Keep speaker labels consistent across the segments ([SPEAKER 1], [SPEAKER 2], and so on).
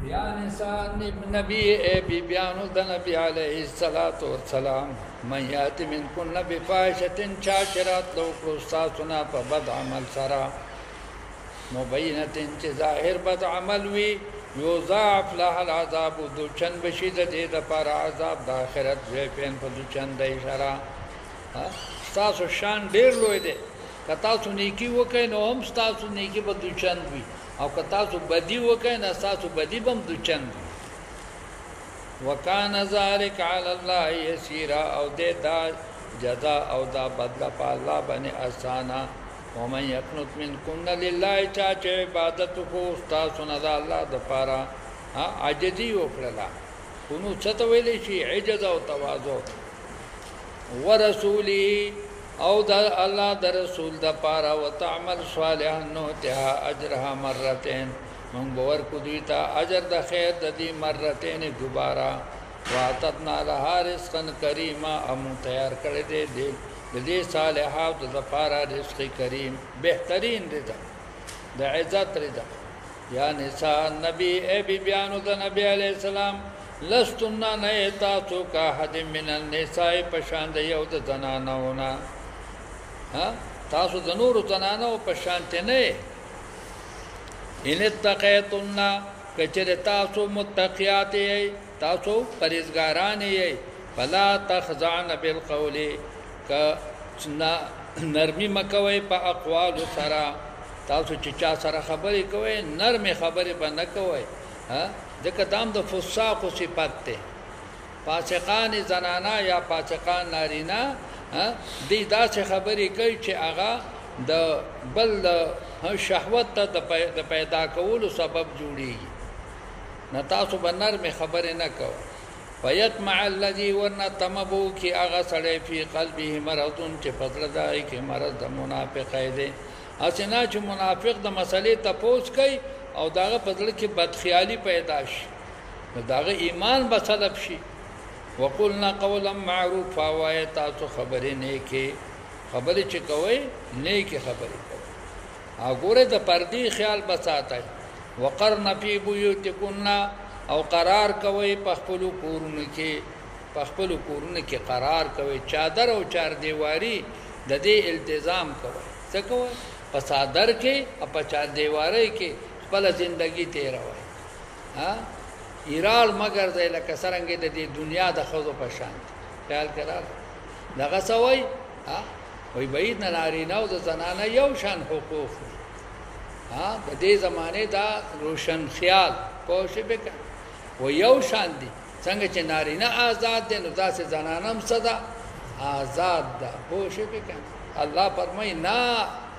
[SPEAKER 1] या निसा नबी ए बीबियानो द नबी अलैहिस्सलातु वस्सलाम मन याति मिनकुन बिफाहिशतिन शाकिरात लो कुस्तासुना प बद अमल सरा मुबैनतिन च ज़ाहिर बद अमल वी युज़ाफ लहल अज़ाब दुचन बशीद दे द पर अज़ाब द आखिरत वे पेन प दुचन दे शरा स्तासु शान ढेर लोय दे कतासु नेकी वके नो हम स्तासु नेकी प दुचन वी और कतासु बदी वके न स्तासु बदी बम दुचन वी वकान ज़ालिक अल्लाह यसीरा और दे दा जज़ा और दा बदला पा अल्लाह बने आसाना वमन यक़नुत मिनकुन लिल्लाहि चाचे इबादत को उस्ताद सुनदा अल्लाह दपारा हाँ आजिज़ी वकरला कुनु सतवेली शी इज्जत और तवाज़ो व रसूली और दा अल्लाह द रसूल दपारा व तअमल सालिहन नुतिहा अजरहा मर्रतैन मंग बवर कुदीता अजर द खैर ददी मर्रतैन दोबारा वाततना लहा रिज़्क़न करीमा अमु तैयार कर दे दे सालिहात दपारा रिज़्क़ करीम बेहतरीन रिज़्क़ द इज़्ज़त रिज़्क़ या निसा नबी ए बीबियानो द नबी अलैहिस्सलाम लस्तुन्ना नए तासु का हद मिनन निसाए पशांद यौद जनानोना हाँ तासु जनूर जनानो पशांते नए इन तक़ैतुन्ना कचरे तासु मुत्तक़ियात ये तासु परिज़गारान ये फला तख़ज़अन बिलक़ौली का नरमी मकवे पा अक़वाल सरा तासु चिचा सरा खबरी कवे नरम खबरी बन कवे हाँ जैसे दाम द फुस्साक़ सिफत थे पासिक़ान जनाना या पासिक़ान नारीना हाँ दीदा से खबरी कई चे आगा द बल हाँ शहवत द पैदा कवल सबब जुड़ी न तासु बनर में खबरें न कहो फयत मअल्लज़ी वरना तमबू की आगा सड़े फी क़ल्बी मरज़ुन चे फज़ल दाई के मरज़ द मुनाफ़िक़ दे असना च मुनाफ़िक़ द मसले तपोस कई और दागा फज़ल की बदख्याली पैदाश दागा ईमान बसलब शी वक़ुलना क़ौलन मअरूफ़ा वाए तासु खबरें नेके खबरें चे कवे नेके खबरें कवे आगोरे द पर्दी ख्याल बसाता है वक़रन फ़ी बुयूतिकुन्ना और करार कवे पख्पलु कूरन के करार कवे चादर और चार दीवारी ददे इल्तिज़ाम कवे से कवे पसादर के अब चार दीवारे के पल जिंदगी तेरा हुआ हाँ इराल मगर दे लकसरंगे दे दुनिया दखो पशांत ख्याल करा दगा सवई हाँ वही बईद नारी नौ जनाना यौ शान हुकूक हाँ दे ज़माने दा रोशन ख्याल पोश बेका वो यौ शान दी संग चे नारी ना आज़ाद दे नुदा से जनानम सदा आज़ाद दा पोश बेका अल्लाह फरमाई ना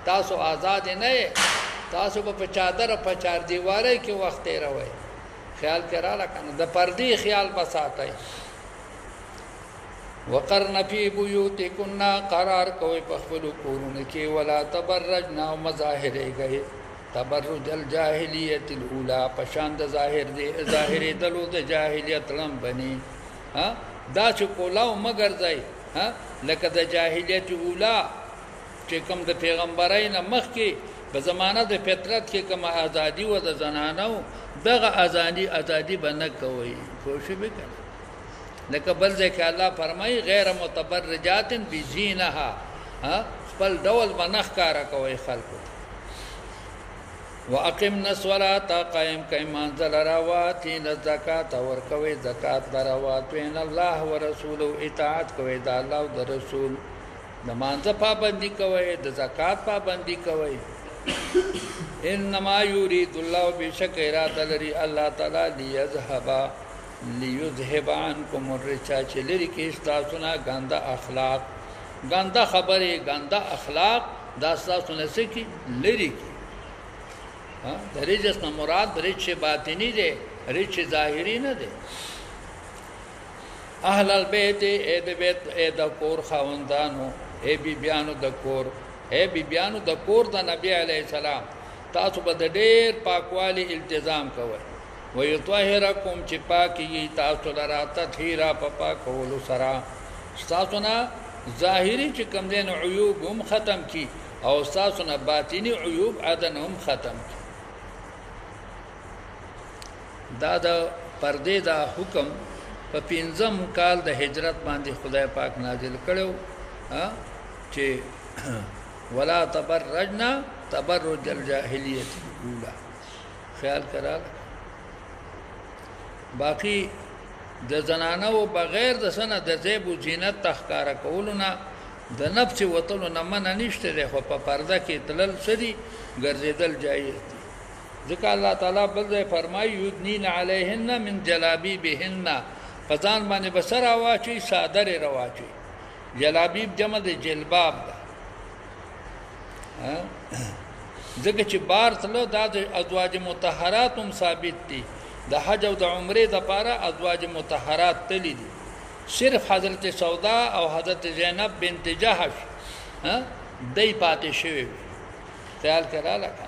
[SPEAKER 1] तासो आज़ाद नए तासो पचादर पचार दीवारे के वक्त रहे ख्याल करा लखन द पर्दी ख्याल बसाता है वक़रन फ़ी बुयूतिकुन्ना करार कोई पख्फलु कुरुन के वला तबर्रजना मज़ाहिर गए तबर्रुजल जाहिलियतिल ऊला पशांद ज़ाहिर दलो द जाहिलियत लम बनी हाँ दाच कोलाओ मगर जाए हाँ लकद जाहिलियत ऊला चे कम द पैगम्बराई न मख के बज़माना द फितरत के कम आज़ादी व द जनानो दगा आज़ादी बन कोई कोशिश भी कर लेकिन बल दे के अल्लाह फरमाई गैर मुतबर्रजातिन बिज़ीनहा हाँ पल डवल बनख कार कोई खल्क व अक़िमन अस्सलाता क़ायम कई मंज़ल रवाती न ज़कात और कवे ज़कात दरवात इन अल्लाह व रसूल इताअत कवे द अल्लाह द रसूल नमाज पाबंदी कवे द ज़कात पाबंदी कवे इन्नमा युरीदुल्लाहु बेशक इरादा लरी अल्लाह ताला लियज़हबा अन्कुम अर्रिजा चिलरी के इस्तासुना गंदा अखलाक गंदा खबरे गंदा अखलाक दास्ता सुने से की लिरी की हाँ रिज न मुराद रिच बातिनी दे रिच ज़ाहिरी न दे अहलल बैत ए द कोर खावंदानो ए बीबियानो द कोर ए बीबियानो द कोर द नबी अलैहिस्सलाम तासु बद ढेर पाकवाली इल्तिज़ाम कवे वयुत्वहिरकुम चिपा की तासु लरा तत्हीरा पपा कोलु सरा तासुना ज़ाहिरी चिकम देन उयूब हम ख़त्म की और तासुना बातिनी उयूब अदन हम ख़त्म की دا د پردې دا حکم په 5م کال د هجرت باندې خدای پاک نازل کړو چې ولا تبرجنا تبرج الجاهلیت الاولى خیال کرا باقی د زنانو بغیر د سنه د زیب او زینت تخکار کولونه د نفس وتلو نه من نشته ده خو په پرده کې تلل سدي ګرځیدل جایز دي ځکه الله تعالی بل ځای فرمایي یدنین علیهن من جلابیبهن فزان باندې بسر واچي صادر رواچي جلابیب جمع د جلباب ده ځکه چې بار تلو د ازواج مطهرات هم ثابت دي د حج او د عمره د پاره ازواج مطهرات تللی دي صرف حضرت سودا او حضرت زینب بنت جحش دای پاتې شوی خیال کرا لکه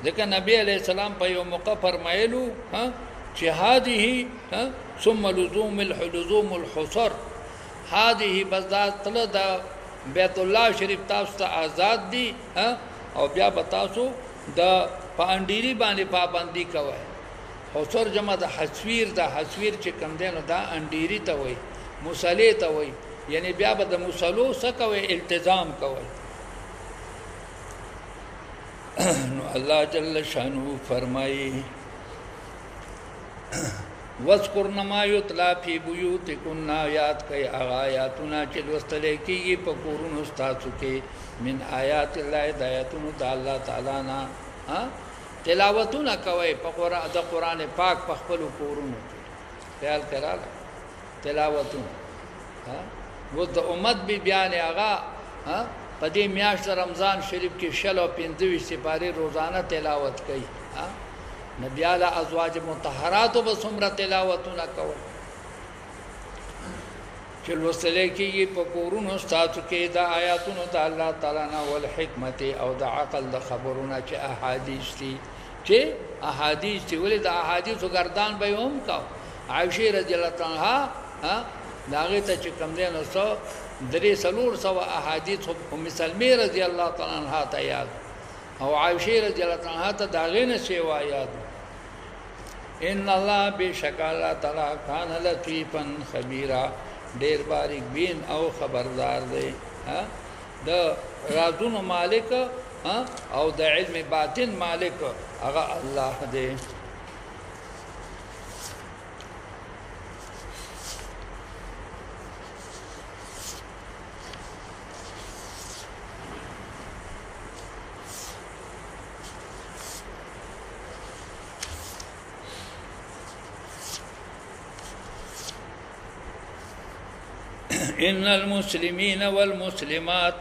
[SPEAKER 1] ځکه نبی علیہ السلام په یو موقع فرمایلو چې هذه ثم لزوم الحلزوم الحصر هذه بذات تل د بیت الله شریف تاسو ته آزاد دي او بیا بتاسو د پانديري باندې پابندي کوي حصر جمع د حسویر چې کم دینو دا انډيري ته وای مصلی ته وای یعنی بیا به د مصلو سکوي التزام کوي نو الله جل شانو فرمایي واذکرن ما یتلا فی بیوتکن آیات کای آیاتنا چې لوستل کیږي په کورونو تاسو کې من آیات الله هدایتونو د الله تعالی نه تلاوتونه کوي په قرآن پاک په خپل کورونو خیال کړه تلاوتونه و د امت به بیان هغه په دې میاشت رمضان شریف کې شلو 25 سپاره روزانه تلاوت کوي نبی اعلی ازواج مطهرات و بسمره تلاوتونه کوي چې لوستل کېږي په کورونو تاسو کې د آیاتونو د الله تعالی نه ول حکمت او د عقل د خبرونه چې احادیث دي ولې د احادیثو گردان به هم کا عائشه رضی الله عنها داغه ته چې کم دین اوسو درې سلور سو احادیث ام سلمہ رضی الله تعالی عنها ته یاد او عائشه رضی الله عنها ته داغه نه سیوا یاد ان الله بشک الله تعالی کان لطیفا خبیرا ډیر باریک بین او خبردار دی د رازونو مالک او د علم باطن مالک هغه الله دی ان المسلمين والمسلمات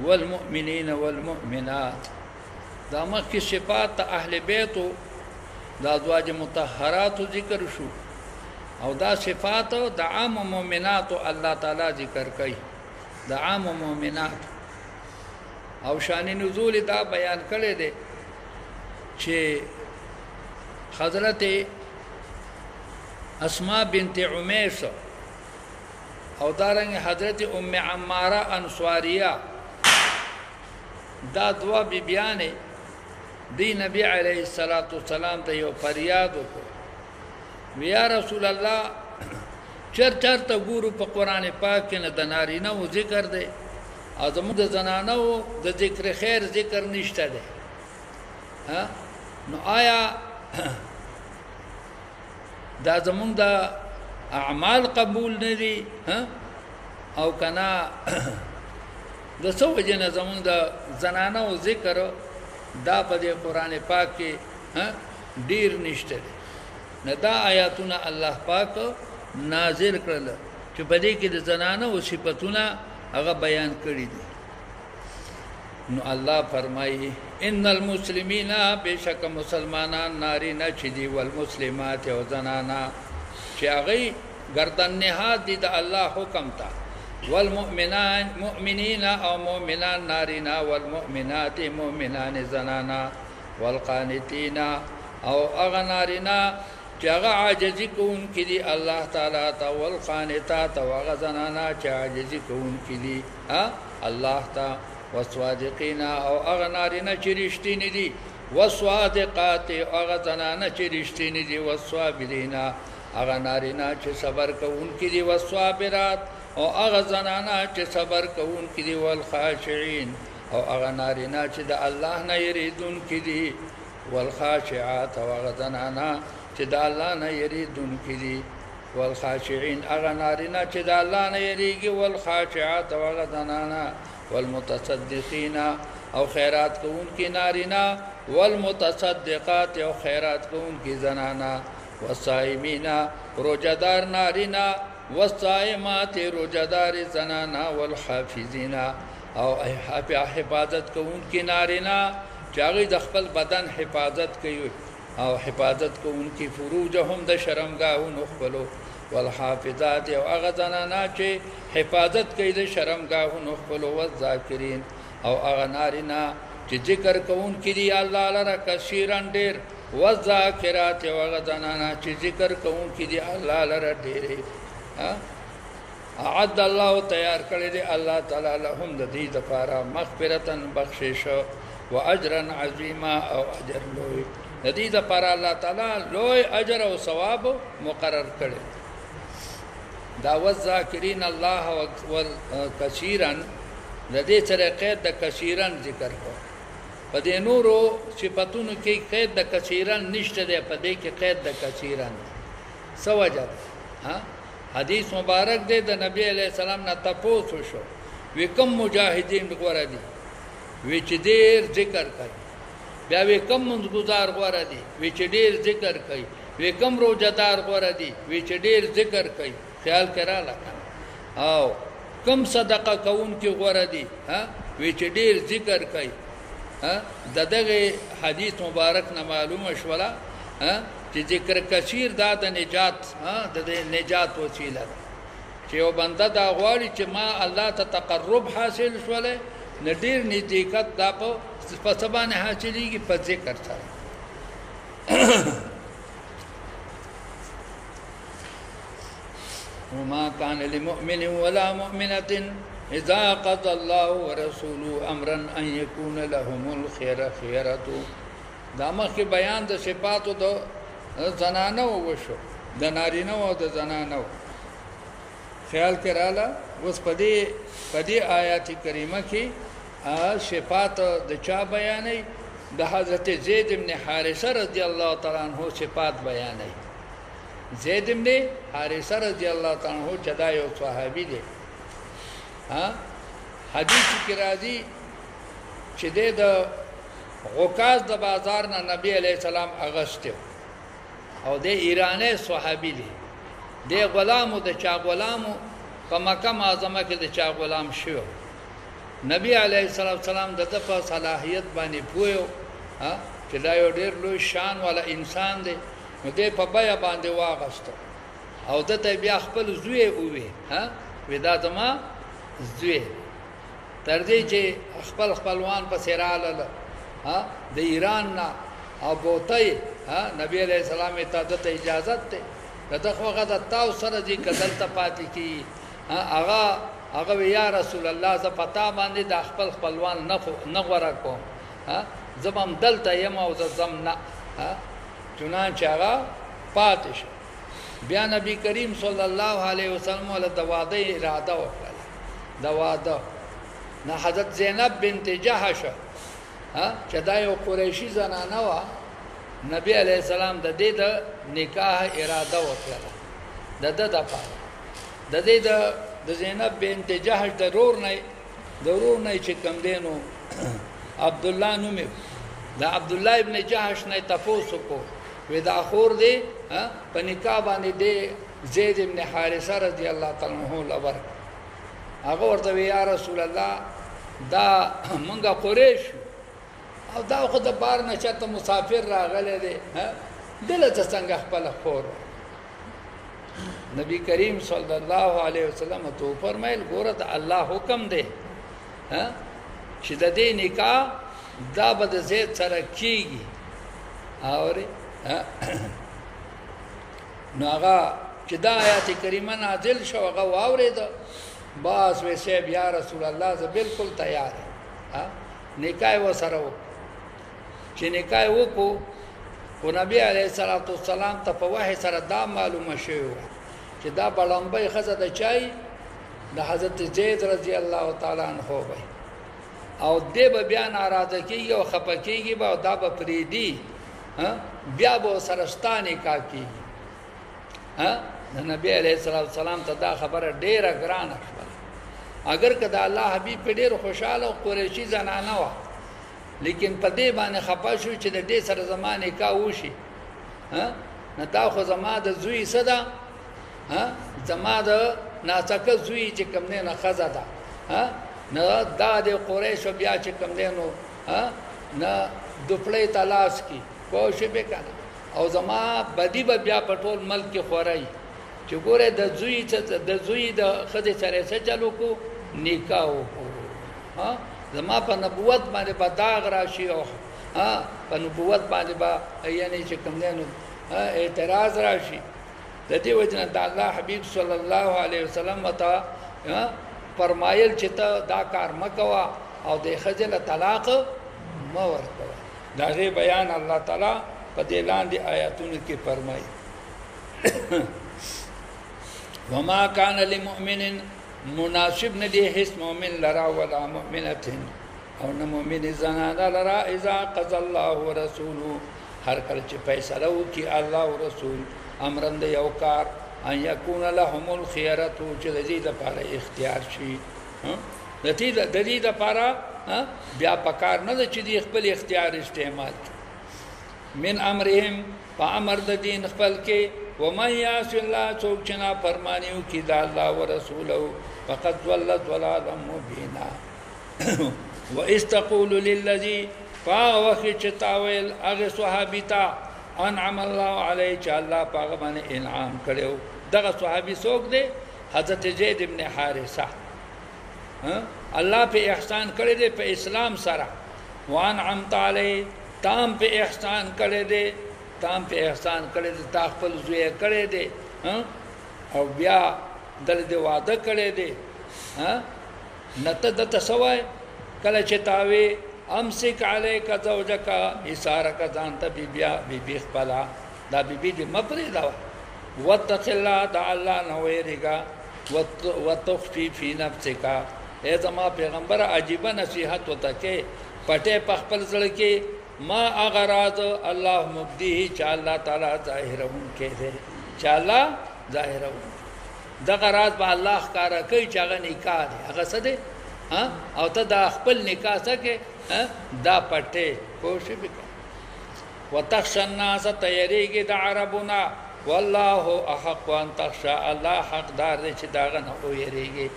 [SPEAKER 1] والمؤمنين والمؤمنات دا مخکې صفات اهل بیت د ازواج مطهرات ذکر شو او دا صفات د عام مؤمنات الله تعالی ذکر کوي د عام مؤمنات او شان نزول دا بیان کړي دي چې حضرت اسماء بنت عمیس او دارنګ حضرت ام عماره انصاریه دا دوا بیانې دی نبی علیه الصلاۃ والسلام ته یو فریاد وکړ یا رسول الله چرته ګورو په قران پاک کې نه د نارینه او ذکر دی اعظم د زنانو د ذکر خیر ذکر نشته دی نو آیا دا زمونږ د اعمال قبول نه دي او کنا د څو جن زمون د زنانه او ذکر دا په قرآن پاک کې ډیر نشته نه دا آیاتونه الله پاک نازل کړل چې په دې کې د زنانه او صفاتونه هغه بیان کړی دي نو الله فرمایي ان المسلمین بشک مسلمانان نارینه چې دي والمسلمات او زنانه چې هغه گردن نهاد دي د الله حکم ته والمؤمنان مؤمنین او مؤمنان نارینا والمؤمنات مؤمنان زنانا والقانتین او اغه نارینا چې هغه عاجزي کوونکي دي الله تعالی ته والقانتات او هغه زنانا چې عاجزي کوونکي دي الله ته والصادقین او اغه نارینا چې رښتینی دي والصادقات هغه زنانه چې رښتینې دي، والصابرین هغه نارینه چې صبر کوونکي دي، والصابرات او هغه زنانه چې صبر کوونکي دي، والخاشعين او هغه نارینه چې د الله نه یریدونکي دي، والخاشعات او هغه زنانه چې د الله نه یریدونکي دي، والخاشعين هغه نارینه چې د الله نه یریږي، والخاشعات او هغه زنانه، والمتصدقین او خیرات کوونکي نارینه، والمتصدقات او خیرات کوونکي زنانه، والصائمین روزدار نارینه، والصائمات روزدار زنانه، والحافظین او حفاظت کوونکي نارینه چې هغوی د خپل بدن حفاظت کوي او حفاظت کوونکي فروجهم د شرمګاهونو خپلو، والحافظات او هغه زنانه چې حفاظت کوي د شرمګاهونو خپلو، والذاکرین او هغه نارینه چې ذکر کوونکي دي الله لره کثیرا ډېر، والذاکرات او هغه زنانه چې ذکر کوونکي دي الله لره ډېرې. اعد الله تیار کړی دی الله تعالی لهم د دې دپاره مغفرتا بخشش و اجرا عظیما او اجر لوی، د دې دپاره الله تعالی لوی اجر او ثواب مقرر کړی. دا والذاکرین الله کثیرا د دې سره قید د کثیرا ذکر کو، په دې نورو صفاتونو کې قید د کثیرا نشته دی، په دې کې قید د کثیرا څه وجه ده؟ حدیث مبارک دی د نبی علیہ السلام نه تپوس وشو، وی کم مجاهدین غوړه دي؟ وی چې ډېر ذکر کوي. بیا وی کم منځګزار غوړه دي؟ وی چې ډېر ذکر کوي. وی کم روزدار غوړه دي؟ وی چې ډېر ذکر کوي. خیال کرا لکه او کم صدقه کوونکي غوړه دي؟ وی چې ډېر ذکر کوي. د دغه حدیث مبارک نه معلومه شوله چې ذکر کثیر دا د نجات د نجات وسیله ده، چې یو بنده دا غواړي چې ما الله ته تقرب حاصل شوله، نه ډېر نزدېکت دا په څه باندې حاصلېږي؟ په ذکر سره. وما كان لمؤمن ولا مؤمنة إذا قضى الله ورسوله أمرا أن يكون لهم الخيرة. دا مخکې بیان د صفاتو د زنانو وشو، د نارینه او د زنانو. خیال کې رااله اوس په دې آیات کریمه کې صفات د چا بیانې؟ د حضرت زید بن حارثه رضی الله تعالی عنہ صفات بیانې. زید بن حارثه رضی الله تعالی عنہ چې دا یو صحابي دی، حدیث کې راځي چې د غوکاز د بازار نه نبی علیہ السلام اغسطه او د ایرانی صحابي دی، د غلامو د چا غلامو په مکه معظمه کې د چا غلام شو. نبی علیہ السلام د په صلاحیت باندې پوهیو چې دا یو ډېر لوی شان والا انسان دی، نو دې په بیا باندې واغسته او دته بیا خپل زوی ووي ودا زما زوی، تر دې چې خپلوان په سراله د ایران نه او بوتای نبی علیہ السلام ته د اجازه ته دغه وخت تاسو سره دې کدل ته پاتې کی هغه یا رسول الله ز پتا باندې د خپلوان نه غوړه کوم، زبم دلته یم او زم نه، چنانچه هغه پاتې شو. بیا نبی کریم صلی الله علیه وسلم له د واده اراده وکړه، د واده نه حضرت زینب بنت جحش چې دا یو قریشی زنانه وه، نبی علیہ السلام د دې د نکاح اراده وکړه د ده دپاره. د دې د زینب بنت جحش د رور نه چې کوم دی نو عبدالله نوم یې، د عبدالله ابن جحش نه یې تپوس وکړو، وی دا خور دی په نکاح باندې دی زید ابن حارثه رضی الله تعالی عنہ له ورکړه. هغه ورته وی یا رسول الله دا مونږه قریش او دا خو د بار نه چاته مسافر راغلی دی، دلته څنګه خپله خور؟ نبی کریم صلی الله علیه وسلم ته فرمایل ګوره د الله حکم دی چې د دې نکاح دا به د زید سره کیږي. اورې نو هغه چې دا آیات کریمه نازل شو هغه واورېده، باس وی صاحب یا رسول الله زه بالکل تیار یم، نکاح ورسره وکړو. چې نکاح وکړو خو نبی علیه الصلاۃ والسلام ته په وحی سره دا معلومه شوی چې دا بلمبۍ ښځه د چای د حضرت زید رضی الله تعالی عنہ وي او دې به بیا ناراضه کیږي او خفه کیږي به دا به پریدي بیا به سره ستا نکاح کیږي د نبی علیه الصلاۃ والسلام ته دا خبره ډیره ګرانه شوه اگر که د الله حبیب په ډیر خوشاله او قریشي زنانه وه لیکن په دې باندې خفه شو چې د دې سره زما نکاح وشي نه دا خو زما د زوی څه ده زما د ناڅکه زوی چې کوم نه ښځه ده نه دا د قریشو بیا چې کوم دی نو نه دوپړې تلاش کی پوه شوې به که نه او زما بدی به بیا په ټول ملک کې خورئ چې ګوره د زوی د ښځې سره څه چل وکړو نکاح وکړو زما په نبوت باندې به داغ راشي او په نبوت باندې به یعنی چې کوم دی نو اعتراض راشي د دې وجه نه د الله حبیب صلی الله علیه وسلم ته فرمایل چې ته دا کار مه کوه او د ښځې له طلاق مه ورکوه د هغې بیان الله تعالی په دې لاندې آیاتونو کې فرمایي وما كان لمؤمن مناسب ندی هیڅ مؤمن لرا ولا مؤمنه او نه مؤمن زنانه لرا اذا قضى الله ورسوله هر کله چې فیصله وکړي الله او رسول امرن د یو کار ان یکون لهم الخيره چې د دې لپاره اختیار شي د دې لپاره بیا پکار نه چې د خپل اختیار استعمال من امرهم فامر د دین خپل کې ومن يعص الله څوک چې نافرماني وکړي د الله او رسوله فقد ضل ضلالا مبینا واستقول للذي فاوخ چتاویل هغه صحابي ته انعم الله علیه چې الله پاغه باندې انعام کړو دغه صحابي څوک دی حضرت زید ابن حارثه الله په احسان کړی دی په اسلام سره وانعمت علیه تام په احسان کړی دی تام په احسان کړی دی تا خپل زوی کړی دی او بیا دل دی وعده کړی دی نته د تسوای کله چې تاوي امسک علیک زوجک اسارک ځان ته بی خپلا دا بی دې مپرې دا وتق الله دا الله نو ویریګا وتخفي فی نفسک ای زما پیغمبر عجیب نصیحت وته کې پټه پخپل زړه کې ما اغراض الله مبدی چې الله تعالی ظاهرون کې دې چې الله ظاهرون دغه راز به الله ښکارا کوي چې هغه نکاح دی هغه څه دی او ته دا خپل نکاح سکے دا پټه کوشش وکړه وتخشى الناس تيريږي د عربنا والله احق ان تخشى الله حقدار دی چې داغه نه ويریږي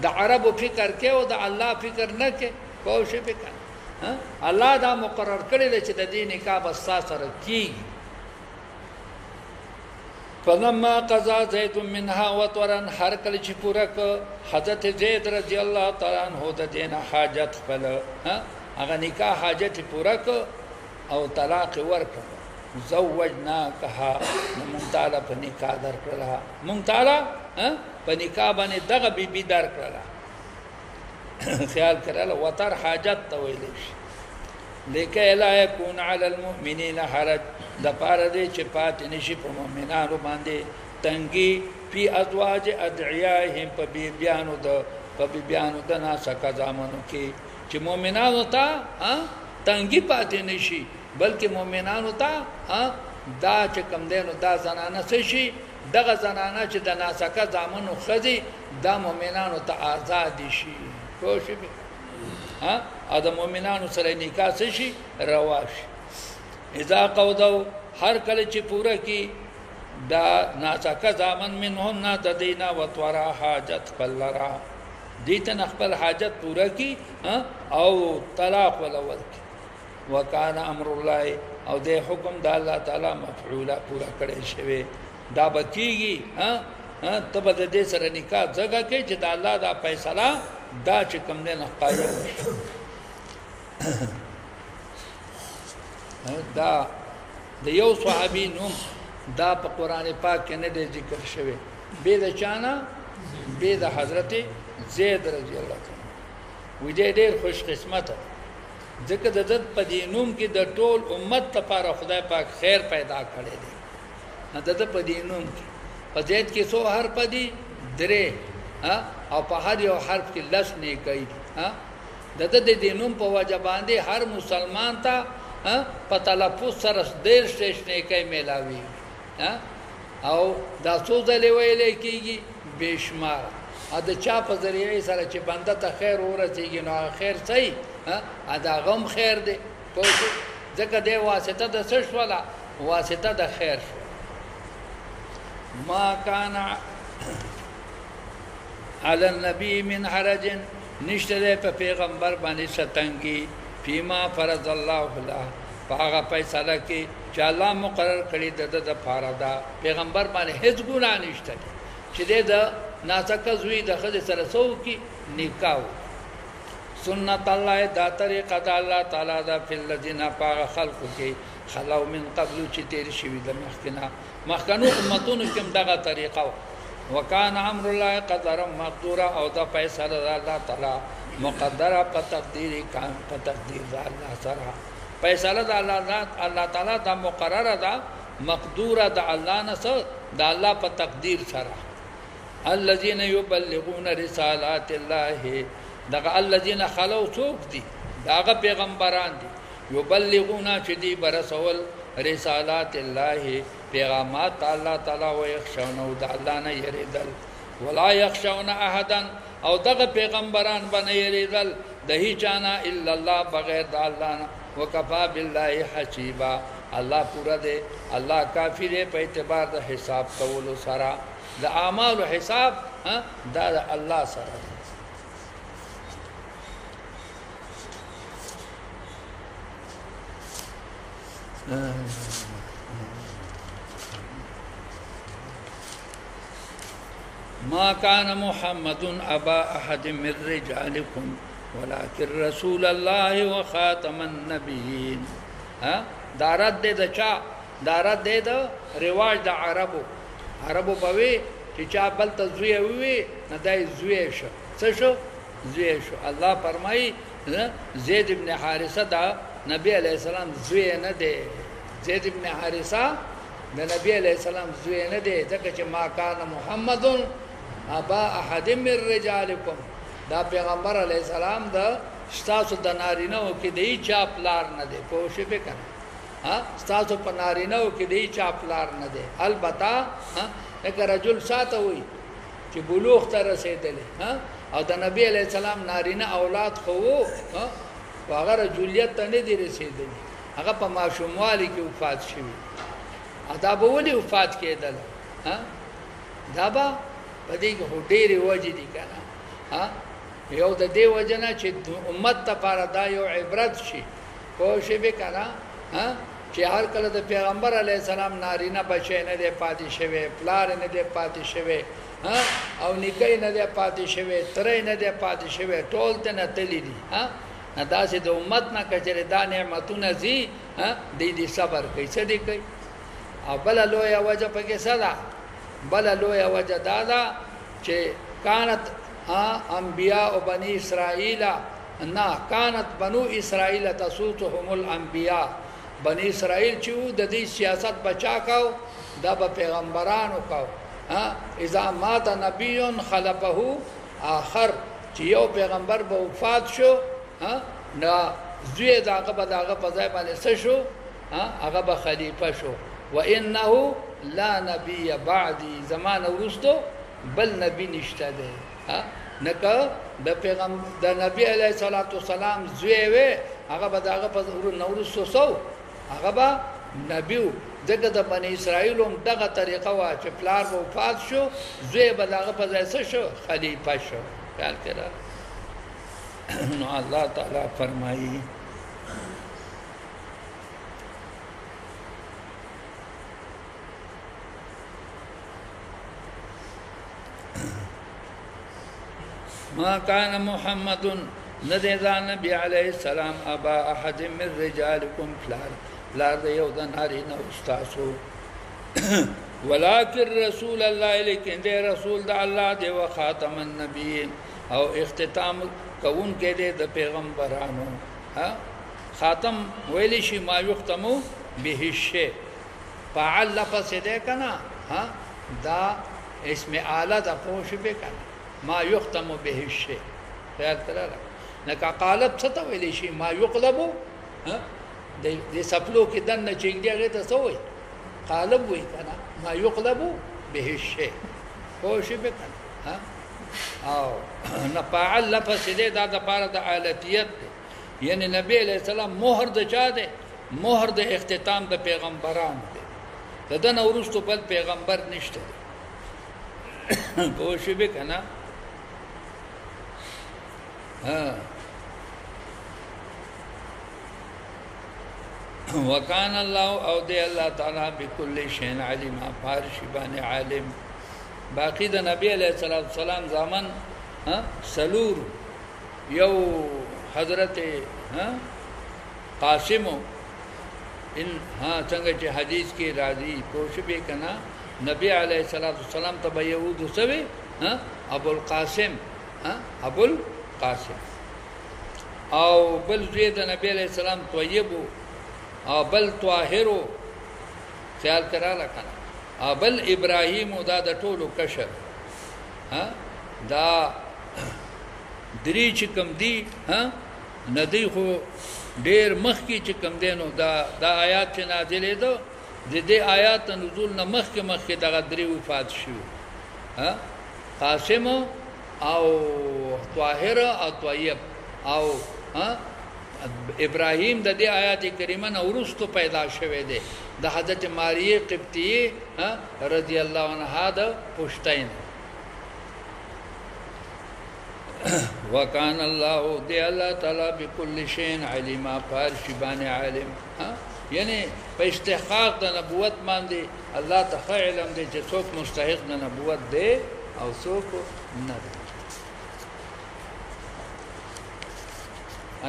[SPEAKER 1] د عربو فکر کې او د الله فکر نه کې کوشش وکړه الله دا مقرر کړی دی چې د دې نکاح بس سره کیږي فلما قضى زيد منها وطرا هر کله چې پوره ک حضرت زید رضی الله تعالی عنہ د دینه حاجت خپل هغه نکاح حاجت پوره ک او طلاق ورک زوجناکها مونږ په نکاح درکړه مونږ په نکاح باندې دغه بیبي درکړه خیال کړل وتر حاجت ته ویل شي لکه لا يكون على المؤمنين حرج د پاره دې چې پات نشي په مؤمنانو باندې تنګي په ازواج ادعيائهم په بیانو د ناسکه زامنو کې چې مؤمنانو ته تنګي پات نشي بلکې مؤمنانو ته دا چې کم دینو دا زنانه څه شي دغه زنانه چې د ناسکه زامنو خزي دا مؤمنانو ته آزاد شي کوشش ا د مؤمنانو سره نکاح شي رواش اذا قودو هر کله چې پوره کی دا ناڅاکه ځامن منهم د دینا وتورا حاجت فلرا دیته خپل حاجت پوره کی او طلاق ولول وکانه امر الله او د حکم د الله تعالی مفعولا پوره کړی شوی دا بکیږي تب د دې سره نکاح ځکه کې چې د الله دا فیصله دا چې کوم نه قایم دا د یو صحابي نوم دا په قران پاک کې نه دی ذکر شوی به د چانه به د حضرت زید رضی الله عنه وی دې ډېر خوش قسمت ځکه د ده په دې نوم کې د ټول امت لپاره خدای پاک خیر پیدا کړی دی د ده په دې نوم کې په زید کې څو حرف دي 3 او په هر یو حرف کې 10 نیکۍ دي د ده د دې نوم په وجه باندې هر مسلمان ته په تلفظ سره 10 نیکۍ میلاوي او دا څو ځلې ویل کېږي بشمار ا د چا په ذریعه سره چې بنده ته خیر ورسیږي نو خیر صحیح دا غم خیر دی په ځکه د واسطه د څه شوله واسطه د خیر شو ما کان علی النبی من حرج نشته په پیغمبر باندې ستنګي فيما فرض الله له هغه فیصله کې چې الله مقرر کړی د فاردا پیغمبر باندې هیڅ ګناه نشته چې د ناسکه زوی د خځې سره سو کې نکاح سنت الله دا طریقه د الله تعالی دا فی الذین پاغ خلق کې خلو من قبل چې تیر شوی د مخکنو امتونو کې دغه طریقه وکانه امر الله قدر مقدورا او دا فیصله د الله تعالی مقدره په تقدیر کان په تقدیر د الله سره فیصله د الله تعالی دا مقرره ده مقدوره د الله نه سره د الله په تقدیر سره الذين يبلغون رسالات الله دغه الذين خلو څوک دي داغه پیغمبران دي يبلغون چې دي برسول رسالات الله پیغامات الله تعالی او يخشون د الله نه يریدل ولا يخشون احدا او دغه پیغمبران باندې يریدل د هیڅ نه الا الله بغیر د الله نه وکفا بالله حسيبا الله پورا دی الله کافی دی په اعتبار د حساب کولو سره د اعمال حساب دا الله سره ما كان محمد أبا أحد من رجالكم ولكن رسول الله وخاتم النبيين دارت دې د چا دارت دې د رواج د عربو په وی چې چا بل ته زوی وي نه دای زوی شو څه شو زوی شو الله فرمایي زید ابن حارثه دا نبی علیہ السلام زوی نه دی زید ابن حارثه د نبی علیہ السلام زوی نه دی ځکه چې ما کان محمد ابا احد من رجالکم دا پیغمبر علیہ السلام دا ستاسو د نارینو کې دی چا پلار نه دی پوښې به کنه ستاسو په نارینو کې دی چا پلار نه دی البته اگر رجل ساته وي چې بلوغ ته رسیدلی او د نبی علیہ السلام نارینه اولاد خو هغه رجولیت ته نه دی رسیدلی هغه په ماشوموالي کې وفات شوی ادا به ولې وفات کېدل دا به په دې کې ډېرې وجې دي کنه یو د دې وجنه چې امت لپاره دا یو عبرت شي خو شي به کنه چې هر کله د پیغمبر علی السلام نارینه بچی نه دی پاتې شوی پلار نه دی پاتې شوی او نکای نه دی پاتې شوی ترې نه دی پاتې شوی ټول ته نه تللی دي نه داسې د امت نه کچره دا نعمتونه زی دې صبر کوي څه دی کوي او بل لوی وجه پکې صدا بل لوی وجه دا چې كانت انبیاء بنی اسرائیل نه كانت بنو اسرائیل تسوتهم الانبیاء بنی اسرائیل چې د دې سیاست بچا کاو دا به پیغمبرانو کاو اذا مات نبی خلفه آخر چې یو پیغمبر به وفات شو نه زوی داغه په داغه په ځای باندې څه شو هغه به خلیفہ شو وانه لا نبی بعدی زمانه ورستو بل نبی نشته ده نکه د پیغمبر د نبی علیه الصلاۃ والسلام زوی و هغه به داغه په ورستو سو هغه به نبی دغه د بنی اسرائیل هم دغه طریقه وا چې پلار به وفات شو زوی به داغه په ځای شو خلیفہ شو خیال کړه نو الله تعالی فرمایي ما كان محمد ندذا نبي عليه السلام ابا احد من رجالكم لا يود نارين استاسو ولكن رسول الله لكن دي رسول الله دي وخاتم النبيين او اختتام کون کې دي د پیغمبرانو خاتم ویلی شي ما یختمو به الشی فعل لفظ دې کنه ها دا اسم اعلی د پوش به کنه ما یختمو به الشی خیال کړه نه کا قالب څه ته ویلی شي ما یقلبو ها د سپلو کې دنه چینګ دی ته څه وای قالب وای کنه ما یقلبو به الشی پوش به کنه ها او نه فعل لفظ دې دا د پاره د آلتیت یعنی نبی علیہ السلام مہر د چا ده مہر د اختتام د پیغمبران ده ددن ورستو بل پیغمبر نشته پوښی به کنه ها وکان الله او دی الله تعالی بكل شیء علیم فارشی باندې عالم باقی د نبی علیہ السلام زمان ها سلور یو حضرت قاسم ان ها څنګه چې حدیث کې راځي پوښ به کنا نبی علیہ السلام ته يهود سوي ابو القاسم ابو القاسم او بل زید نبی علیہ السلام طیب او بل طاهر خیال کراله کنا او بل ابراهیم دا د ټولو کشر دا درې چې کم دی ندی خو ډیر مخ کی چې کم دینو دا آیات چې نازلې ده د دې آیات نزول نه مخ کې دغه درې وفات شو قاسم او طاهر او طیب او ابراهیم د دې آیات کریمه نه ورستو پیدا شوه دی د حضرت ماریه قبطیه رضی الله عنها د پښتین وکان الله دی الله تعالی بكل شیء علیم فارشبان عالم یعنی په استحقاق د نبوت باندې الله تعالی علم دی چې څوک مستحق د نبوت دی او څوک نه دی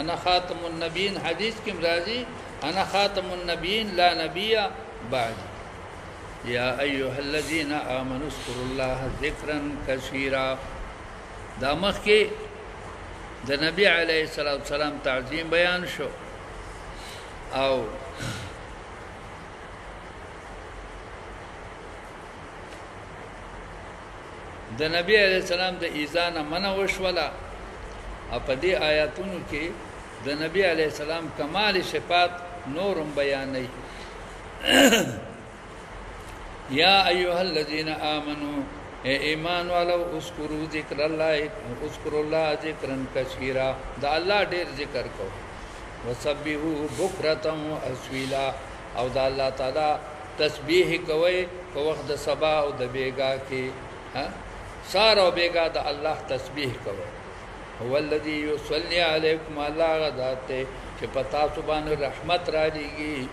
[SPEAKER 1] انا خاتم النبیین حدیث کې راځي انا خاتم النبیین لا نبی بعد یا ایها الذین آمنوا اذکروا الله ذکرا کثیرا دا مخ کې د نبی علیه السلام تعظیم بیان شو او د نبی علیه السلام د ایذان منع وشولا په دې آیاتونو کې د نبی علیه السلام کمال صفات نورم بیانې یا ایها الذین آمنوا ایمان والو اذکروا ذکر الله اذکروا الله ذکرا کثیرا دا الله ډیر ذکر کو وسبحوا بکرة واصیلا او دا الله تعالی تسبیح کوي په وخت د صبا او د بیګا کې سار او بیګا د الله تسبیح کوي هو الذی یصلی علیکم الله غذاته چې پتا سبحان رحمت را دیږي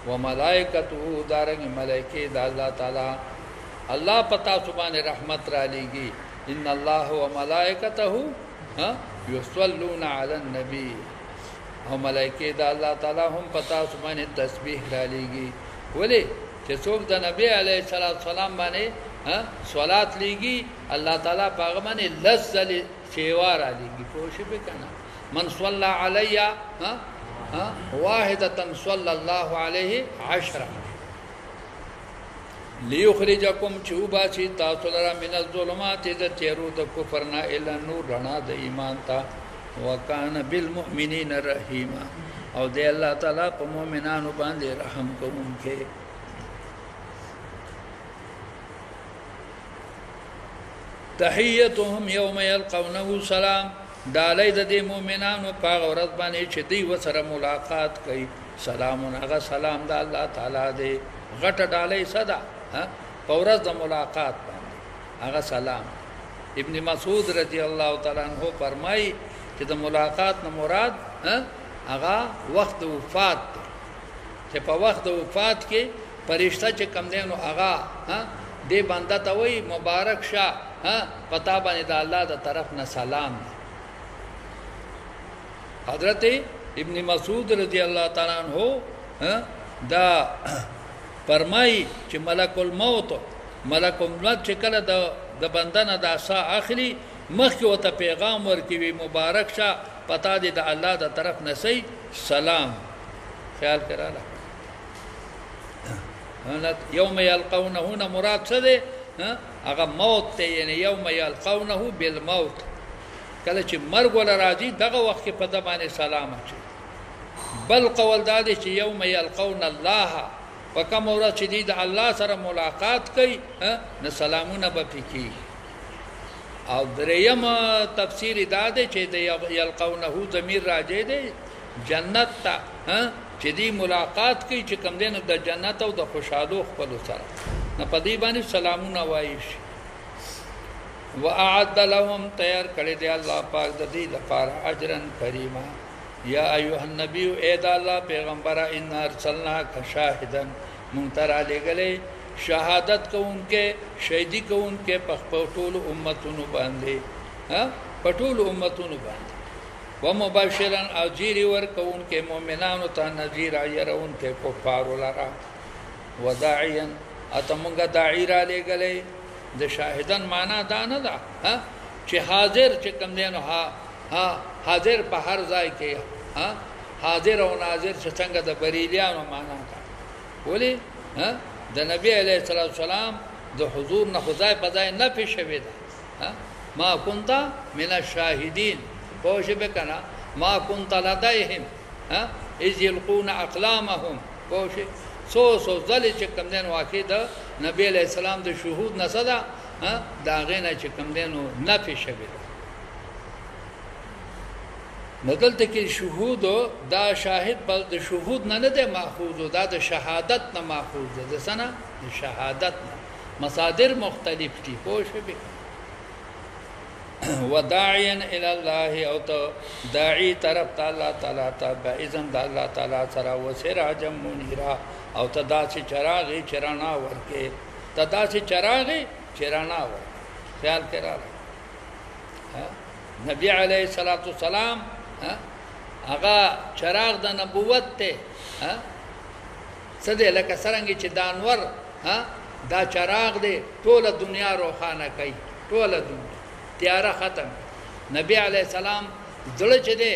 [SPEAKER 1] وملائکته دارنګ ملائکه د الله تعالی الله پتا سبحان رحمت را لیږي ان الله وملائکته یصلون علی النبی او ملائکه د الله تعالی هم پتا سبحان تسبیح را لیږي ولی چې څوک د نبی علیه السلام باندې صلات لیږي الله تعالی پاغه باندې لزل شیوار لیږي پوښ به کنه من صلی علی واحده صلی الله علیه 10 لیخرجکم چوباسی تاسو لرا من الظلمات د تیرو د کفرنا الی نور رڼا د ایمان تا وکانه بالمؤمنین رحیما او دی الله تعالی په مؤمنانو باندې رحم کوونکی تحیتهم یوم یلقونه سلام دالی د دې مؤمنانو په ورځ باندې چې دوی وسره ملاقات کوي سلام هغه سلام د الله تعالی دی غټه ډالۍ صدا پورز د ملاقات باندې هغه سلام ابن مسعود رضی الله تعالی عنہ فرمای چې د ملاقات نه مراد هغه وخت وفات چې په وخت وفات کې فرشتہ چې کم دینو هغه دې بنده ته وای مبارک شه پتا باندې د الله د طرف نه سلام حضرت ابن مسعود رضی الله تعالی عنہ دا فرمای چې ملک الموت چې کله د بندنه د اسا اخلي مخکې وته پیغام ورکوي مبارک شه پتا دې د الله د طرف نه سي سلام خیال کراله یوم یلقونه نه مراد څه دی هغه موت ته یعنی یوم یلقونه بالموت کله چې مرګ ولا راځي دغه وخت کې په د باندې سلام اچي بل قول دا دی چې یوم یلقون الله وکم ورځ چې د الله سره ملاقات کوي نه سلامونه به پکې او دریم تفسیر دا دی چې د یلقونه ضمیر راځي دی جنت ته چې دی ملاقات کوي چې کوم دین د جنت او د خوشالو خپل سره نه پدې باندې سلامونه وایي شي واعد لهم تیار کړی دی الله پاک د دې لپاره اجرا کریما یا ایها النبی اے د الله پیغمبر ان ارسلناک شاهدا منتر علیګلې شهادت کوونکې شهیدی کوونکې په ټول امتونو باندې په ټول امتونو باندې ومبشرا او جیری ور کوونکې مؤمنانو ته نذیر يرونکې کفار لرا وداعيا اتمنګ داعی را لګلې د شاهدان معنا دا نه ده چې حاضر چې کم دینو حاضر په هر ځای کې حاضر او ناظر چې څنګه د بریلیانو معنا ده ولی د نبی علیه الصلاۃ والسلام د حضور نه خدای په ځای نه پېښوي ده ما كنت من الشاهدين پوښ به کنه ما كنت لديهم اذ يلقون اقلامهم پوښ سو ځل چې کم دین واقع ده نبی علیہ السلام د شهود نه صدا دا غینه چې کم دینو نه پېښوي مدلته کې شهود دا شاهد بل د شهود نه ده ماخوذ دا د شهادت نه ماخوذ ده د سنه د شهادت مصادر مختلف دي پوه شئ وداعيا الى الله او تو داعي طرف الله تعالی ته باذن د الله تعالی سره وسراج منیرا او تدا چې چراغي چرانا ورکه تدا چې چراغي چرانا ور خیال کرا نبی علیہ الصلوۃ والسلام هغه چراغ د نبوت ته سده لکه څنګه چې دانور دا چراغ دی ټول دنیا روښانه کوي ټول دنیا تیاره ختم نبی علیہ السلام زړه چې دی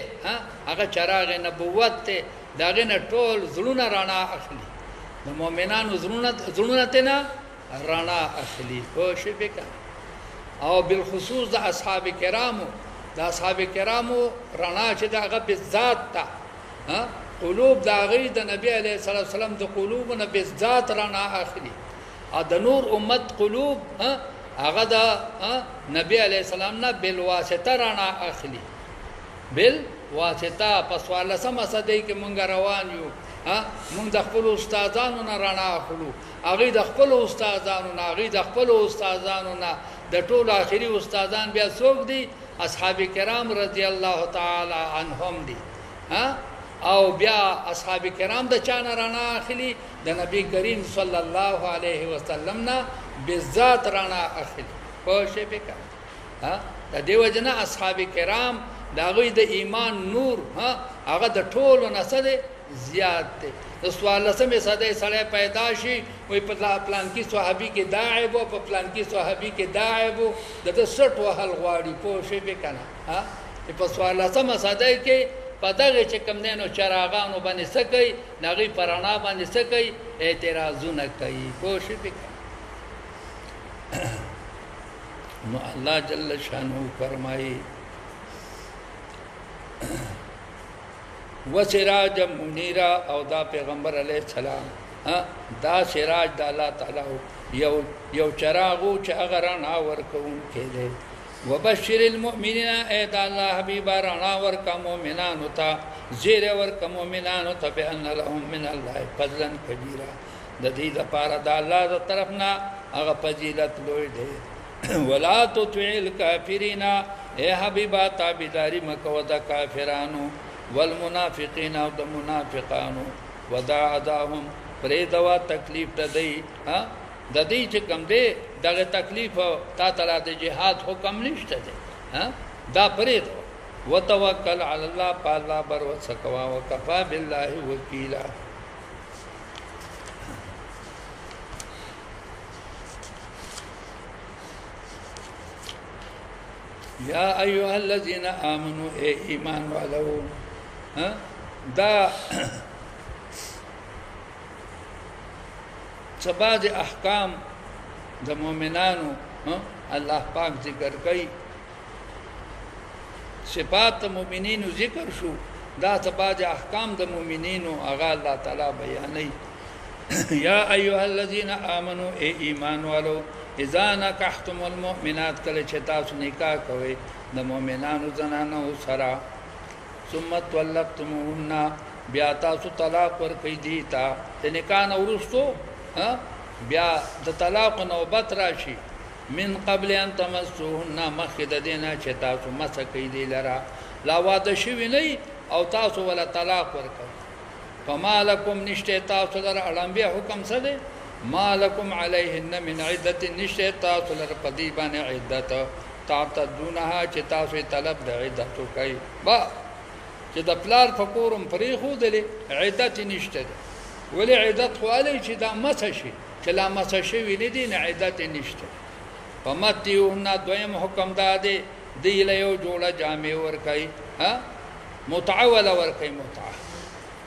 [SPEAKER 1] هغه چراغ نبوت ته داغه نه ټول زړونه رڼا اخلي د مؤمنانو زړونه ته نه رڼا اخلي خو شي بکا او بالخصوص د اصحاب کرامو رڼا چې داغه بالذات تا قلوب داغه د نبی علیہ الصلوۃ والسلام د قلوبونه بالذات رڼا اخلي ا د نور امت قلوب هغه د نبی علیہ السلام نه بل واسطه رڼا اخلي بل واسطه پس والا سم صدې کې مونږ روان یو مونږ د خپل استادانو نه رڼا اخلو هغه د خپل استادانو نه د ټولو اخري استادان بیا څوک دي اصحاب کرام رضی الله تعالی عنهم دي او بیا اصحاب کرام د چانه رڼا اخلي د نبی کریم صلی الله علیه وسلم نه بالذات رڼا اخلي په شی بکا د دیو جنا اصحاب کرام داغوی د ایمان نور هغه د ټولو نسده زیات دی د سوال سمې سده سړی پیدا شي وي په پلان کې صحابي کې داعب او په پلان کې صحابي کې داعب د 60 وهل غواړي په شی بکنه په سوال سمې سده کې پدغه چې کم دینو چراغانو باندې سکی نغی پرانا باندې سکی اعتراضونه کوي پوښ وکړه نو الله جل شانه فرمایي وسراج منیرا او دا پیغمبر علیہ السلام دا سراج د الله تعالی یو چراغو چې هغه رڼا ورکون کړي وبشر المؤمنین اے دا الله حبیب رڼا ورکا مؤمنانو ته زیر ورکا مؤمنانو ته بان لهم من الله فضلا کبیرا د دې لپاره د الله تر طرفنا هغه فضیلت لوی دی ولا تطع الکافرین اے حبیبا تابعداری مکو د کافرانو والمنافقین او د منافقانو ودع اداهم پریدوا تکلیف تدی د دې چې کوم دی دغه تکلیف تا تعالی د جهاد حکم نشته دی دا پرید وتوکل علی الله پالا بر وسکوا وکفا بالله وکیلا یا ایها الذین آمنوا اے ایمان والو دا سباز احکام د مؤمنانو الله پاک ذکر کوي صفات مؤمنینو ذکر شو دا سباز احکام د مؤمنینو هغه الله تعالی بیانوي یا ایها الذین آمنوا اے ایمان والو اذا نکحتم المؤمنات کله چې تاسو نکاح کوئ د مؤمنانو زنانو سره ثم طلقتموهن بیا تاسو طلاق ورکړئ دي تا د نکاح نه وروسته بیا د طلاق نوبت راشي من قبل ان تمسوهن مخکې د دې نه چې تاسو مسه کوئ دي لره لا واده شوي نه او تاسو ولا طلاق ورکړئ فما لكم نشته تاسو لره اړمبیا حکم څه دی ما لكم عليهن من عدة نشته تاسو لره پدی باندې عدت تعتدونها چې تاسو طلب د عدت کوي با چې د پلار فکورم پرې خو دلې عدت نشته ولی عدت خو علي چې دا مسه شي چې لا مسه شي ویني دي نه عدت نشته فمتيهن دویم حکم داده دی له یو جوړه جامع ور کوي متعول ور کوي متعه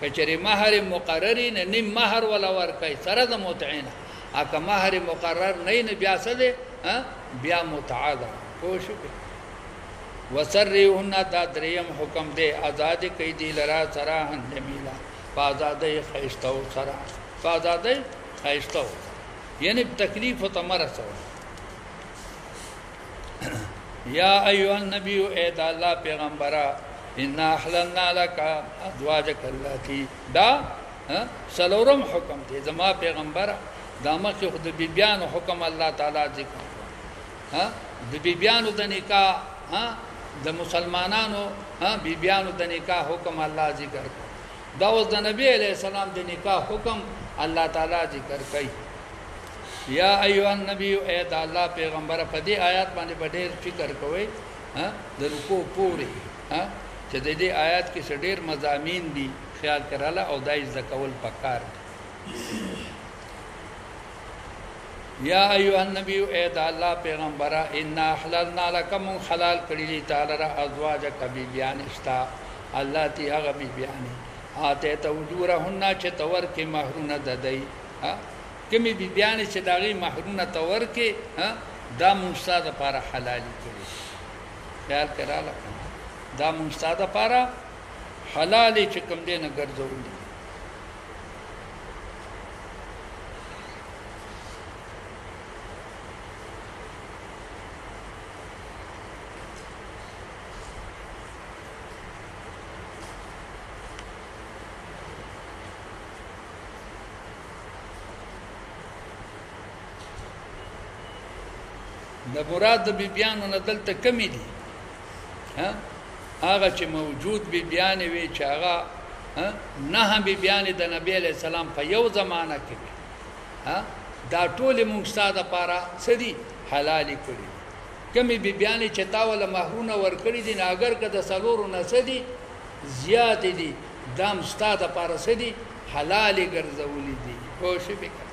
[SPEAKER 1] کچری مہر مقرری نه نیم مہر ولا ور کوي سره د متعینه اګه مہر مقرر نه بیا څه ده بیا متعاده کوشش وسرهن دا دریم حکم دے آزاد کئی دی لرا سراحن جمیلا فآزاد خیشتو سرا فآزاد خیشتو یعنی تکلیف و تمرسو یا ایوہ النبی اید اللہ پیغمبرہ انا احللنا لکا ازواجک اللہ کی دا سلورم حکم دے زما پیغمبرہ دا مخی خود بیبیان حکم اللہ تعالی ذکر د بیبیانو د نکاح د مسلمانانو بیبیانو د نکاح حکم الله ذکر کړ دا اوس د نبی علیہ السلام د نکاح حکم الله تعالی ذکر کړي یا ایها النبی اے د الله پیغمبر په دې آیات باندې ډېر فکر کوئ د رکوع پوری چې د دې آیات کې ډېر مضامین دي خیال کړاله او دای ذکول پکار یا ایها النبی اے د الله پیغمبر ان احللنا لكم حلال کړی تعالی را ازواجک بیبیان استا الله تی هغه بیبیان اته توجورهن چې تور کې مہرونه ددای کمی بیبیان چې داغي مہرونه تور کې دا مستاد لپاره حلالي کړی خیال کړه دا مستاد لپاره حلالي چې کوم دینه ګرځولې د مراد بیبیانو نه دلته کمی دي هغه چې موجود بیبیان وي چې هغه نه بیبیان د نبی علیہ السلام په یو زمانہ کې دا ټول موږ ستاسو لپاره سدي حلال کړی کمی بیبیان چې تاول مہرونه ور کړی دي اگر که د سلورو نه سدي زیات دي دام ستاسو لپاره سدي حلال ګرځولې دي خوش وکړه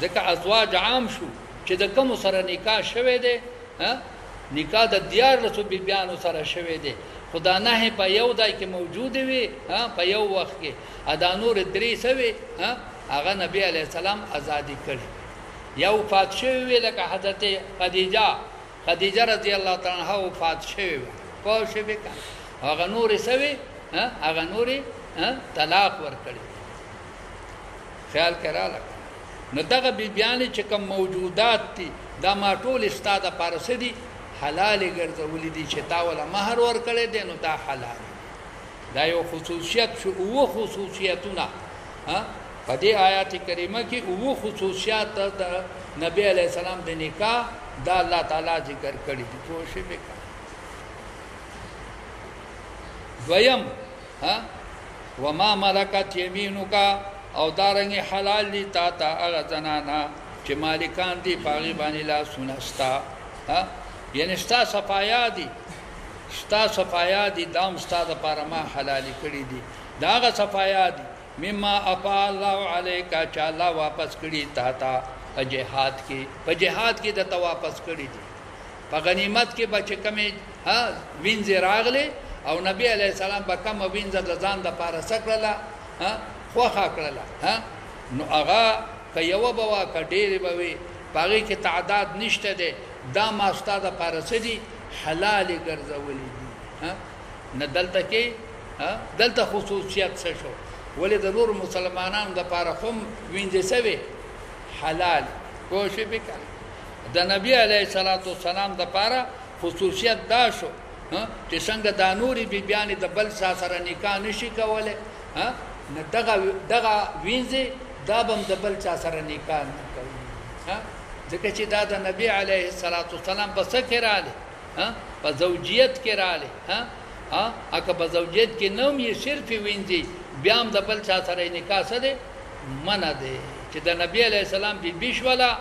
[SPEAKER 1] ځکه ازواج عام شو چې د کوم سره نکاح شوه دی نکاح د دیار رسو بیبیانو سره شوه دی خدا نه په یو دای کې موجود وي په یو وخت کې ادا نور درې سوي هغه نبی علی السلام ازادي کړي یو وفات شوی لکه حضرت خدیجه رضی الله تعالی عنها وفات شوی کو شوی کا هغه نور سوي هغه نور طلاق ور کړي خیال کړه نو دغه بیبیان چې کوم موجودات دي دا ما ټول استاد پارسدي حلال ګرځولې دي چې تا ولا مہر ور کړي دي نو دا حلال دا یو خصوصیت شو او خصوصیتونه په دې آیات کریمه کې او خصوصیات د نبی علی السلام د نکاح دا الله تعالی ذکر کړی دي کوشش وکړه دویم وما ملکت یمینک او دارنګ حلال دي تا ته هغه زنانا چې مالکان دي پاغي باندې لا سنستا یعنی ستا صفایا دي دام ستا د پاره ما حلال کړی دي داغه صفایا دي مما افا الله علیک چې الله واپس کړی تا ته په جهاد کې د ته واپس کړی دي په غنیمت کې به چې کمې وینځې راغلې او نبی علیه السلام به کومه وینځه د ځان دپاره څه کړله خوښه کړله نو هغه که یوه به وه که ډېرې به وي په هغې کې تعداد نشته دی دا ما ستا دپاره څه دي حلالې ګرځولې دي نه دلته کې دلته خصوصیت څه شو ولې د نورو مسلمانانو دپاره خو هم وینځې څه وې حلال پوه شوې پې که د نبي علیه السلام دپاره خصوصیت دا شو چې څنګه دا نورې بیبیانې د بل چا سره نکاح نشي کولی نه دغه وینځې دا به هم د بل چا سره نکاح نه کوي ځکه چې دا د نبي علیه السلام په څه کې راغلی په زوجیت کې راغلی که په زوجیت کې نه هم یې صرف وینځي بیا هم د بل چا سره نکاح څه دی منع دی چې د نبی علیه السلام بیبي شوله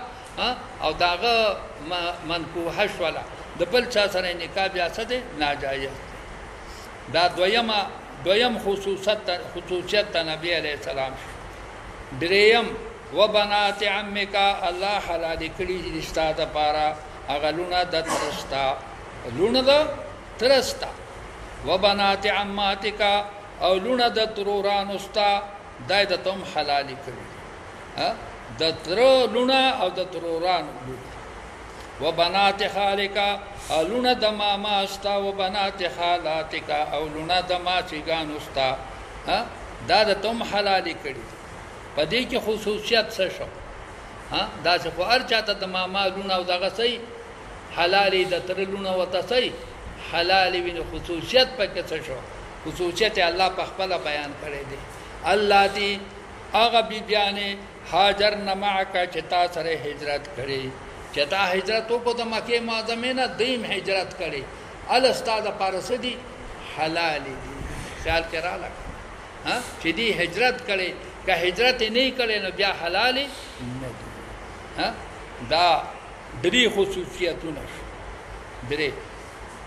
[SPEAKER 1] او د هغه منکوحه شوله د بل چا سره نکاح بیا څه دی ناجایز دا دویم خصوصیت د نبی علیه السلام شو دریم و بنات عمکا الله حلال کړي دي ستا دپاره هغه لونه د ترستا لونه د ترستا و بنات عماتکا او لونه د ترورانو ستا دا د تم حلال کړي د تر لونه او د ترورانو لونه و بنات خالکا او لونه د ماما ستا و بنات خالاتکا او لونه د ماچیګانو ستا دا د تم حلال کړي په دې کې خصوصیت څه شو دا چې خو هر چاته د ماما لونه او دغه صحیح حلالې د تر لونه ورته صحیح حلالې وي نو خصوصیت پکې څه شو خصوصیت الله په خپله بیان کړی دی اللاتي هغه بیبیانې هاجرن معک چې تا سره هجرت کړي چې تا هجرت وکړو د مکې معظمې نه دیم هجرت کړي هله ستا دپاره څه دي حلالې دي خیال کې راغله چې دې هجرت کړي که هجرت نه کړي نو بیا حلالې نه دي دا درې خصوصیتونه شو درې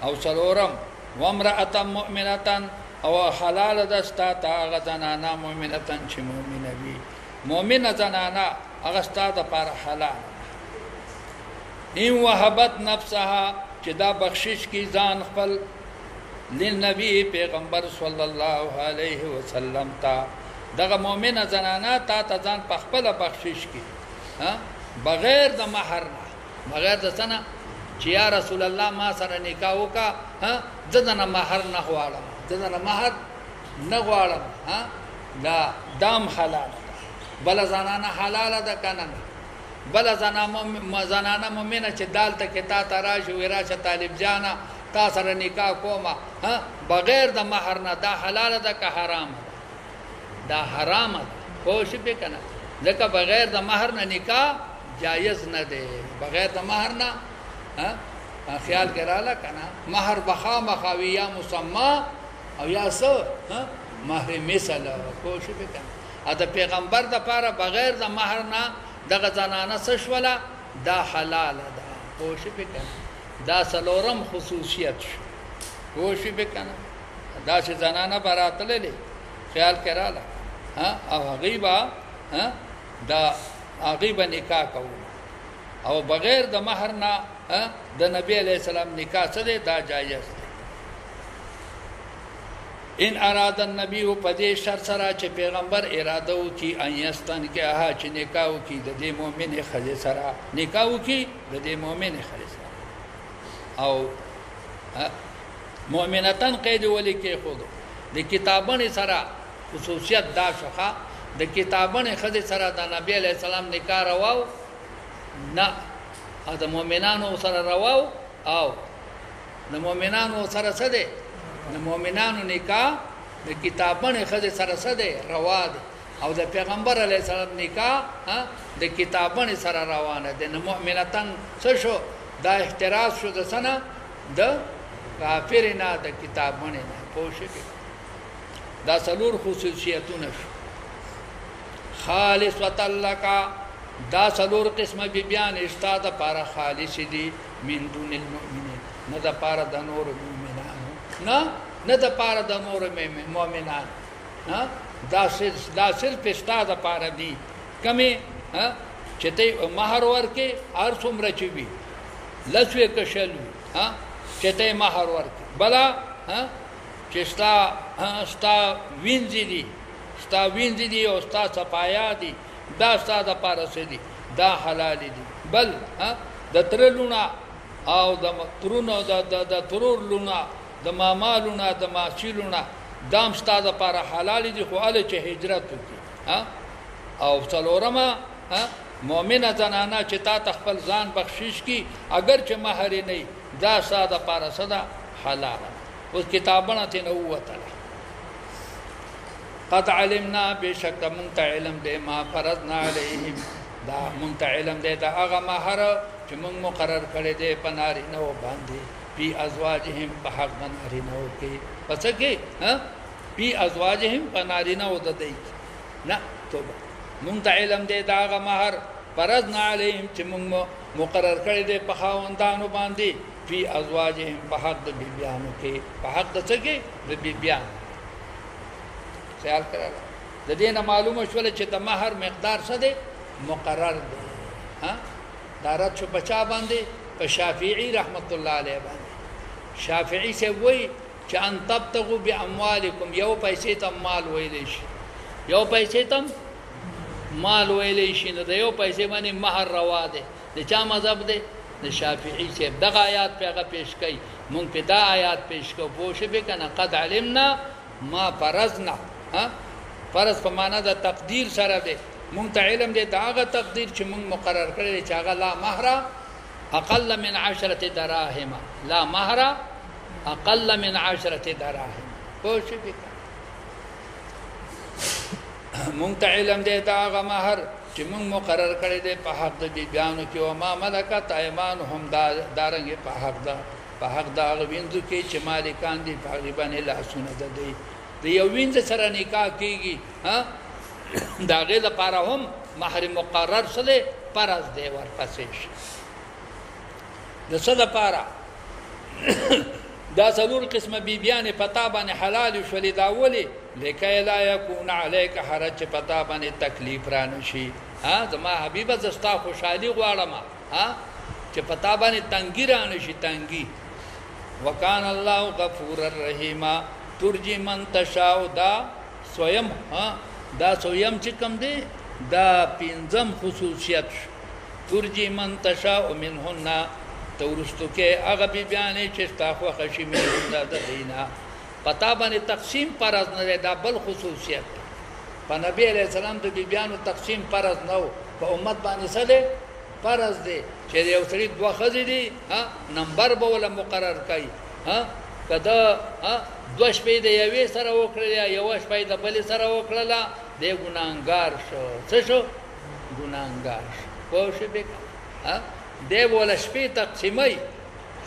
[SPEAKER 1] او څلورم وامرأة مؤمنة او حلال ده ستا ته هغه زنانه مؤمنة چې مؤمنه وي مؤمنه زنانه هغه ستا دپاره حلال ان وهبت نفسها چې دا بخشش کی ځان خپل للنبي پیغمبر صلی الله علیه وسلم ته دغه مؤمنه زنانه تا ته ځان په خپله بخشش کی بغیر د مهر نه بغیر د څه نه چې یا رسول الله ما سره نکاح وکړه زه دنه مهر نه غواړم زه دنه مهر نه غواړم دام حلاله ده بله زنانه حلاله ده که نه بله زنانه مؤمنه چې دالته کې تا ته راشي وایي راشه طالب جانه تا سره نکاح کومه بغیر د مهر نه دا حلاله ده که حرامه ده دا حرامه ده پوه شوې پې که نه ځکه بغیر د مهر نه نکاح جایز نه دی بغیر د مهر نه خیال کې راغله که نه مهر به خامخا وي یا مسما او یا څه مهر مثل پوه شوې که نه او د پیغمبر دپاره بغیر د مهر نه دغه زنانه څه شوله دا حلاله ده پوه شوې که نه دا څلورم خصوصیت شو پوه شوې که نه داسې زنانه به راتللې خیال کې راغله او هغوی به هغوی به نکاح کوو او بغیر د مهر نه د نبی علیه السلام نکاح څه دی دا جایز دی ان اراد النبی په دې شرط سره چې پیغمبر اراده وکړي ان یستنکحها چې نکاح وکړي د دې مؤمنې ښځې سره نکاح وکړي د دې مؤمنې ښځې سره او مؤمنتن قید ولې کېښودو د کتابونې سره خصوصیت دا شوه د کتابونې ښځې سره د نبی علیه السلام نکاح رواو نه او د مؤمنانو سره رواو او د مؤمنانو سره څه دی د مؤمنانو نکاح د کتابونې ښځې سره څه دی روا دی او د پیغمبر علیه السلام نکاح د کتابونې سره روانه دی نو مؤمنتن څه شو دا احتراز شو د څه نه د کافرې نه د کتابونې نه پوه شوې دا څلور خصوصیتونه شو خالصة لک دا څلور قسمه بیبیان ستا دپاره خالص دي من دون المؤمنین نه دپاره د نورو مؤمنانو نه دپاره د نورو مؤمنانو دا صرف ستا دپاره دي کمې چې ته مهر ورکې هر څومره چې وي لسوې که شل وي چې ته یې مهر ورکړې بله چې ستا وینځې دي او ستا صفایا دي دا ستا دپاره څه دي دا حلالې دي بل د تره لونه او د ترونو د ترور لونه د ماما لونه د ماسی لونه دا هم ستا دپاره حلالې دي خو هله چې هجرت وکړي او څلورمه مؤمنه زنانه چې تا ته خپل ځان بخشش کی اگر چې مهر نه وي دا ستا دپاره څه ده حلاله اوس کتابونه ترېنه ووتله قد علمنا بشک مونږ ته علم دی ما فرضنا علیهم دا مونږ ته علم دی د هغه مهر چې مونږ مقرر کړی دی په نارینهو باندې فی ازواجهم په حق د نارینهو کې په څه کې فی ازواجهم په نارینهو د دوی نه توبه مونږ ته علم دی د هغه مهر فرضنا علیهم چې مونږ مقرر کړی دی په خاوندانو باندې فی ازواجهم په حق د بیبیانو کې په حق د څه کې د بیبیانو خیال کړه د دې نه معلومه شوله چې د مہر مقدار څه دی مقرر دی دا رد شو بچا باندې په شافعي رحمت الله علیه باندې شافعي سے وای چې ان تبتغوا باموالکم یو پیسې تم مال ویلې شي یو پیسې تم مال ویلې شي نو د یو پیسې باندې مہر روا دی د چا مذهب دی د شافعي سے دغه آیات پیغه پیش کړي مونږ په دا آیات پیش کو پوښې به کنه قد علمنا ما فرضنا فرض په معنا د تقدیر سره دی مونږ ته علم دی دا هغه تقدیر چې مونږ مقرر کړی چې هغه لا مهر اقل من 10 دراهم لا مهر اقل من 10 دراهم پوښې به مونږ ته علم دی دا هغه مهر چې مونږ مقرر کړی دی په حق د بیانو کې او ما ملکت ایمانهم دارنګ په حق دا غوینځو کې چې مالکان دي تقریبا لاسونه ده دی د یو وینځ سره نکاح کیږي دا غي لپاره هم مہر مقرر سره فرض دی ورپسې د څه لپاره دا څلور قسمه بیبیان پتا باندې حلال شولې دا ولي لکه لا یکون علیک حرج پتا باندې تکلیف را نشي زما حبیبه زستا خوشحالي غواړم چې پتا باندې تنګی را نشي تنګی وکان الله غفور الرحیم ترجی من تشاء دا سویم دا سویم چې کوم دی دا پنځم خصوصیت ترجی من تشاء منهن تورستو کې هغه بیانې چې تاسو خوشی منهن د دینا پتا باندې تقسیم فرض نه دا بل خصوصیت په نبی علیہ السلام د بیانو تقسیم فرض نه په امت باندې څه دی فرض دی چې یو سړي دوه خزې دي نمبر به ولا مقرر کړي کدا دوه شپې د یوې سره وکړل یو شپې د بلې سره وکړل د ګناهګار شو څه شو ګناهګار پوه شو به دی ولا شپې تقسیمي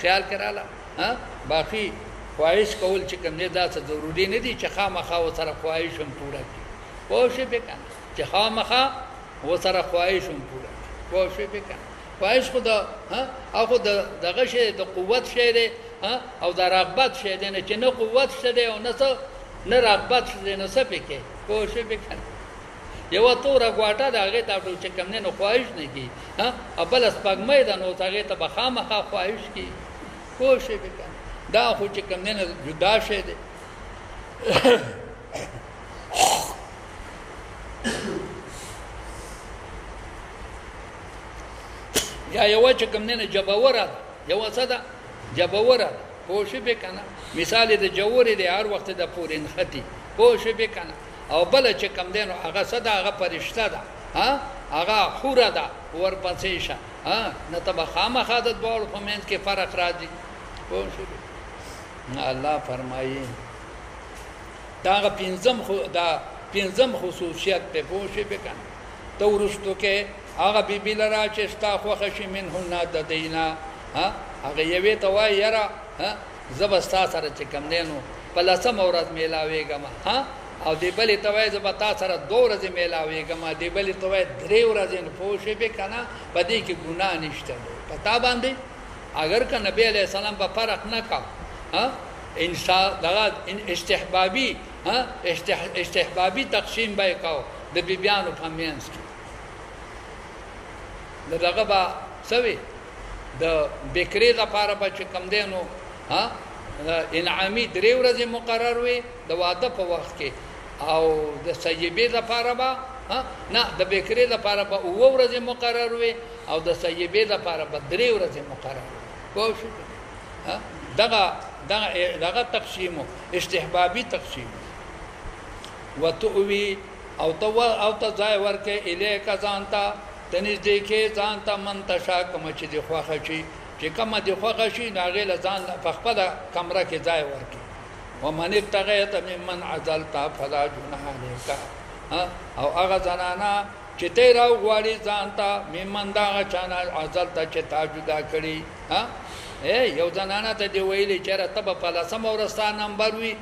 [SPEAKER 1] خیال کړاله باقي خواهش کول چې کوم نه دا څه ضروری نه دي چې خامخا و سره خواهش هم پوره کړي پوه شو به چې خامخا و سره خواهش هم پوره پوه شو به خواهش خدا هغه دغه شی د قوت شی دی او د رغبت شی دی نه چې نه قوت شته او نه رغبت شته نه څه پکې پوه شو به یو تور غواټه دغه ته چې کوم نه خواهش نه کی ابل اسپګمې د نو هغه ته بخامخه خواهش کی پوه شو به دا خو چې کوم نه جدا شی دی یا یو چې کوم نه جبوره یو څه ده جبوره پوه شو به کنه مثال د جووري دی هر وخت د پورین ختی پوه شو به کنه او بل چې کوم دینو هغه صدا هغه پرشته ده هغه خوره ده ورپسې شه نه تبه خامخا د دوړ په منځ کې فرق راځي پوه شو الله فرمایي دا پنځم خصوصیت په پوه شو به کنه تو ورستو کې هغه بیبی لرا چې ستا خوښه شي منهن د دینا هغه یوې ته وایي یاره زبستا سره چې کوم دینو په لسم ورځ میلاویږم او دی بلې ته وایي زه به تا سره 2 ورځې میلاویږم دی بلې ته وایي 3 ورځې نو پوه شوې به که نه په دې کې ګناه نشته په تا باندې اگر که نبی علیه السلام به فرق نه کړ استحبابي تقسیم به یې کو د بیبیانو په منځ کې دغه به څه وي د بکرې لپاره به چې کم دی نو انعامي 3 ورځې مقرر وي د واده په وخت کې، او د سیبې لپاره به نه د بکرې لپاره به 9 ورځې مقرر وي، او د سیبې لپاره به 3 ورځې مقرر وي. پوه شو؟ دغه تقسیم استحبابي تقسیم. وتؤوي او ځای ورکې الیک ځانته تنږدې کې ځانته منتشا کوم چې د خوښه شي، چې کومه د خوښه شي هغې له ځان په خپله کمره کې ځای ورکړي. ومن ابتغیت ممن عزلت فلا جناح علیک، او هغه زنانه چې ته راوغواړې ځان ته ممن د هغه چا نه عزلت چې تا جدا کړي. یو زنانه ته دې ویلي چېرې ته به په 10مه ورځ ستا نمبر وي،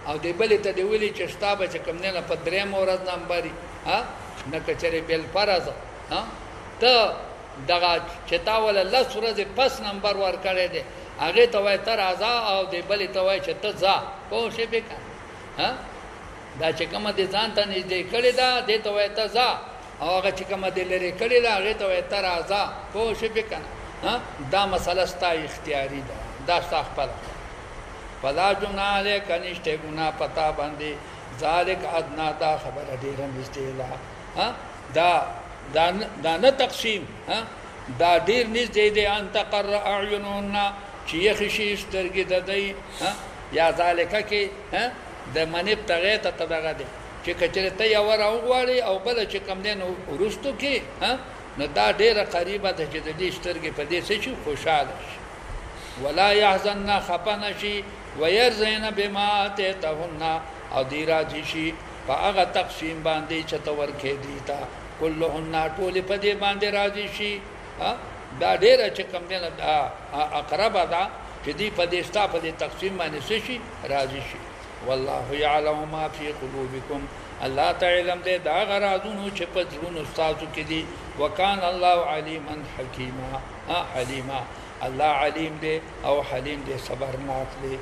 [SPEAKER 1] او دې بلې ته دې ویلي چې ستا به چې کوم دی نه په 3مه ورځ نمبر وي، نه که چېرې بالفرض ته دغه چې تا وله 10 ورځې پس نمبر ورکړی دی، هغې ته وایي ته راځه، او دې بلې ته وایي چې ته ځه. پوه شوې بې که دا چې کومه دې ځان ته نږدې کړې ده دې ته وایي ته ځه، او هغه چې کومه دې لرې کړې ده هغې ته وایي ته راځه. پوه شوې بې که دا مسله ستا اختیاري ده، دا ستا خپله. فلا جناح علیک نشته ګناه پتا باندې، ذالک ادنا دا خبره ډېره نږدې ده. دا نه تقسیم دا ډېر نږدې دی. ان تقر اعینهن چې یخې شي سترګې د دوی، یا ذالکه کې د من ابتغیت ته دغه دی چې که چېرې ته یوه راوغواړې او بله چې کوم دی نو وروستو کې نو دا ډېره قریبه ده چې د دې سترګې په دې څه شي خوشحاله شي. ولا یحزن خفه نه شي، ویرضین بما آتیتهن او دی راضي شي په هغه تقسیم باندې چې ته ورکې دي ته، کلهن ټولې په دې باندې راضي شي. دا ډېره چې کوم دی اقربه ده چې دوی په دې ستا په دې تقسیم باندې څه شي راضي شي. والله یعلم ما فی قلوبکم، الله ته علم دی د هغه رازونو چې په زړونو ستاسو کې دي. وکان الله علیما حکیما، حلیما الله علیم دی او حلیم دی، صبرناک دی.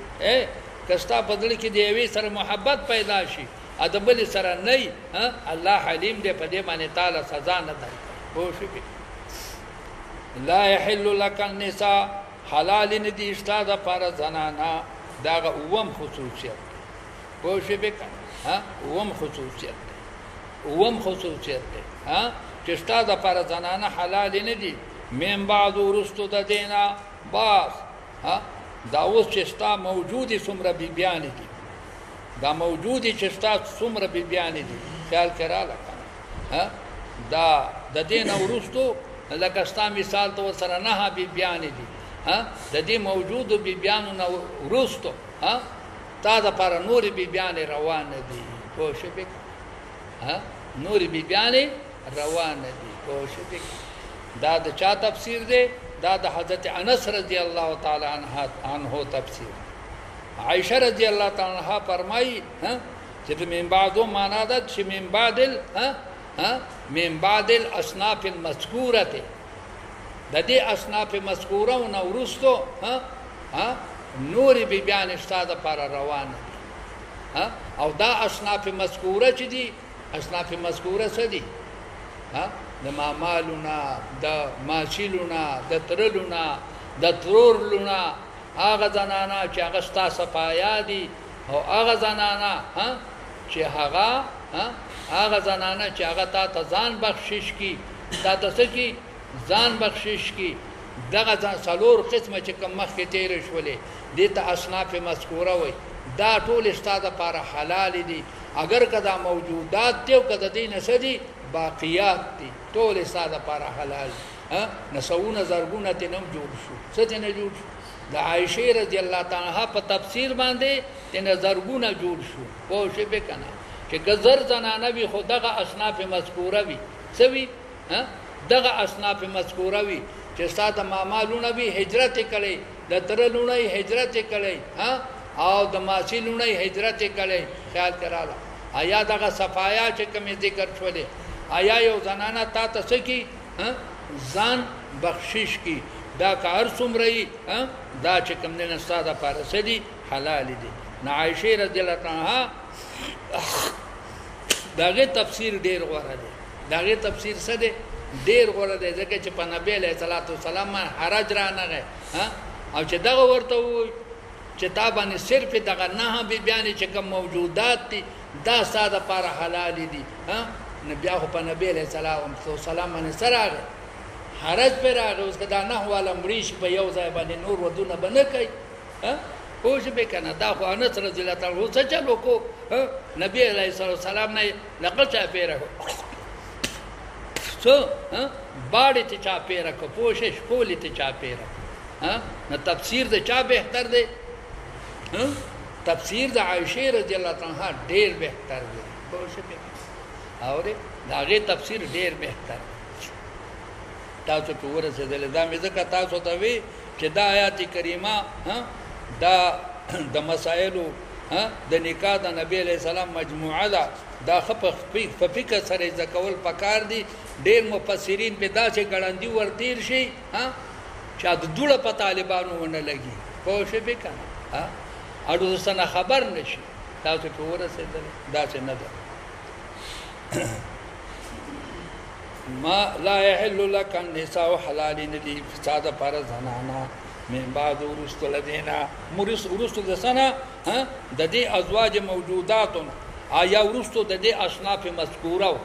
[SPEAKER 1] که ستا په زړه کې د یوې سره محبت پیدا شي او د بلې سره نه وي، الله حلیم دی، په دې باندې تعالی سزا نه درکوي. پوه شوې؟ لا یحل لک النساء، حلال نه دي ستا دپاره زنانه. دا هغه 9م خصوصیت دی. پوه شوې بې که 9م خصوصیت دی. 9م خصوصیت دی چې ستا دپاره زنانه حلال نه دي من بعد وروستو د دې نه باز. دا اوس چې ستا موجودې څومره بیبیانې دي، دا موجودې چې ستا څومره بیبیانې دي، خیال کې راله که دا د دې نه وروستو لکه ستا مثال ته ورسره 9 بیبیانې دي، د دې موجودو بیبیانو نه وروستو تا دپاره نورې بیبیانې روانه دي. پوه شوې؟ نورې بیبیانې روانه دي. پوه شوې؟ دا د چا تفسیر دی؟ دا د حضرت انس رضی الله تعالی عنه تفسیر. عائشه رضی الله تعالی عنها فرمایي چې من بعدو معنا ده چې من بعد الاصناف المذکوره، د دې اصناف مذکوره او وروستو نورې بیبیانې ستا دپاره روانه دي. او دا اصناف مذکوره چې دي، اصناف مذکوره څه دي؟ د مامالونه، د ماشیلونه، د ترلونه، د ترورلونه، هغه زنانه چې هغه ستا صفایا دي، او هغه زنانه چې هغه تا ته ځان بخشش کی، تا ته څه کی؟ ځان بخشش کی. دغه 4 قسمه چې کوم مخکې تېرې شولې دې ته اصناف مذکوره وایي. دا ټول ستا دپاره حلال دي، اگر که دا موجودات دي او که د دې نه څه دي باقیات دي، ټول ستا دپاره حلال دي. نسوونه زرګونه ترې نه هم جوړ شو. څه ترې نه جوړ شو؟ د عایشې رضی الله تعالی عنها په تفسیر باندې ترې نه زرګونه جوړ شو. پوه شوې که نه؟ چې که زر زنانه وي خو دغه اصناف مذکوره وي. څه وي؟ دغه اصناف مذکوره وي چې ستا د ماما لونه وي هجرت یې کړی، د تره لونه یې هجرت یې کړی، او د ماسی لونه یې هجرت یې کړی. خیال کې راله؟ آیا دغه صفایا چې کومې ذکر شولې، آیا یو زنانه تا ته څه کي؟ ځان بخشش کی. دا که هر څومره یي دا چې کوم دی نه ستا دپاره څه دي؟ حلال دي. نو عایشې رضی الله عنها د هغې تفسیر ډېر غوره دی. د هغې تفسیر څه دی؟ ډېر غوره دی ځکه چې په نبي علیه صلات وسلام باندې حرج رانغی او چې دغه ورته ووایي چې تا باندې صرف دغه نهه بیبیانې چې کوم موجودات دي دا ستا دپاره حلالې دي نو بیا خو په نبي علیه سلام باندې څه راغی حرج پرې راغی اوس که دا نهه والا مړي شي په یو ځای باندې نور ودونه به نه کوي پوه شوې که نه دا خو انس رضی الله تعالی څه چل وکړو نبي علیه السلام نه یې لقل چاپېره کړو څه باړې ته چاپېره کړو پوه شوې شپولې ته چاپېره نو تفسیر د چا بهتر دی تفسیر د عایشې رضی الله تعالی عنها ډېر بهتر دی پوه شوې اورې د هغې تفسیر ډېر بهتر دی تاسو ته ورسېدلې دا مې ځکه تاسو ته وی چې دا آیات کریمه دا د مسایلو د نکاح د نبی علیه السلام مجموعه ده دا ښه په فکر سره یې زده کول پکار دي ډېر مفسرین پې داسې ګړندي ورتېر شي چې د دوړه په طالبانو ونه لګي پوه شوې که نه اړو څه نه خبر نه شي تاسو پې ورسېدلې داسې نه ده ما لا يحل لك النساء حلال ندي فساد پر زنانا من بعد ورست لدينا ورست د سنه د دې ازواج موجودات آیا ورست د دې اصناف مذکوره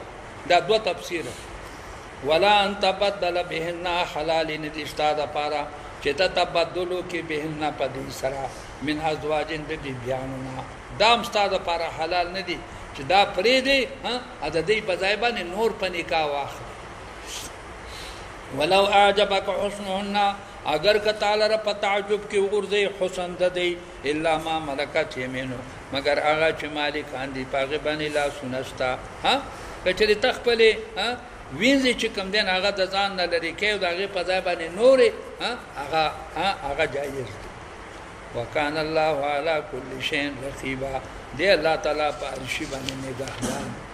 [SPEAKER 1] دا دو تفسیر ولا ان تبدل بهن حلال ندي استاد پر چې تبدلو کې بهن په دې سره من ازواج د بیانونه دام استاد پر حلال ندي چې دا پرې دی ا د دې په ځای باندې نور په نکاح واخلي ولو اعجبك حسنهن اگر که تعالی را په تعجب کې وګرځي حسن د دی الا ما ملکت یمینو مگر هغه چې مالکان دي پاغه باندې لا سنستا کچې تخپلې وینځي چې کم دین هغه د ځان نه لري کې او دغه په ځای باندې نورې هغه جایز دی وکانه الله علی کل شیء رقیبا دی الله تعالی په هر شی باندې نگهبان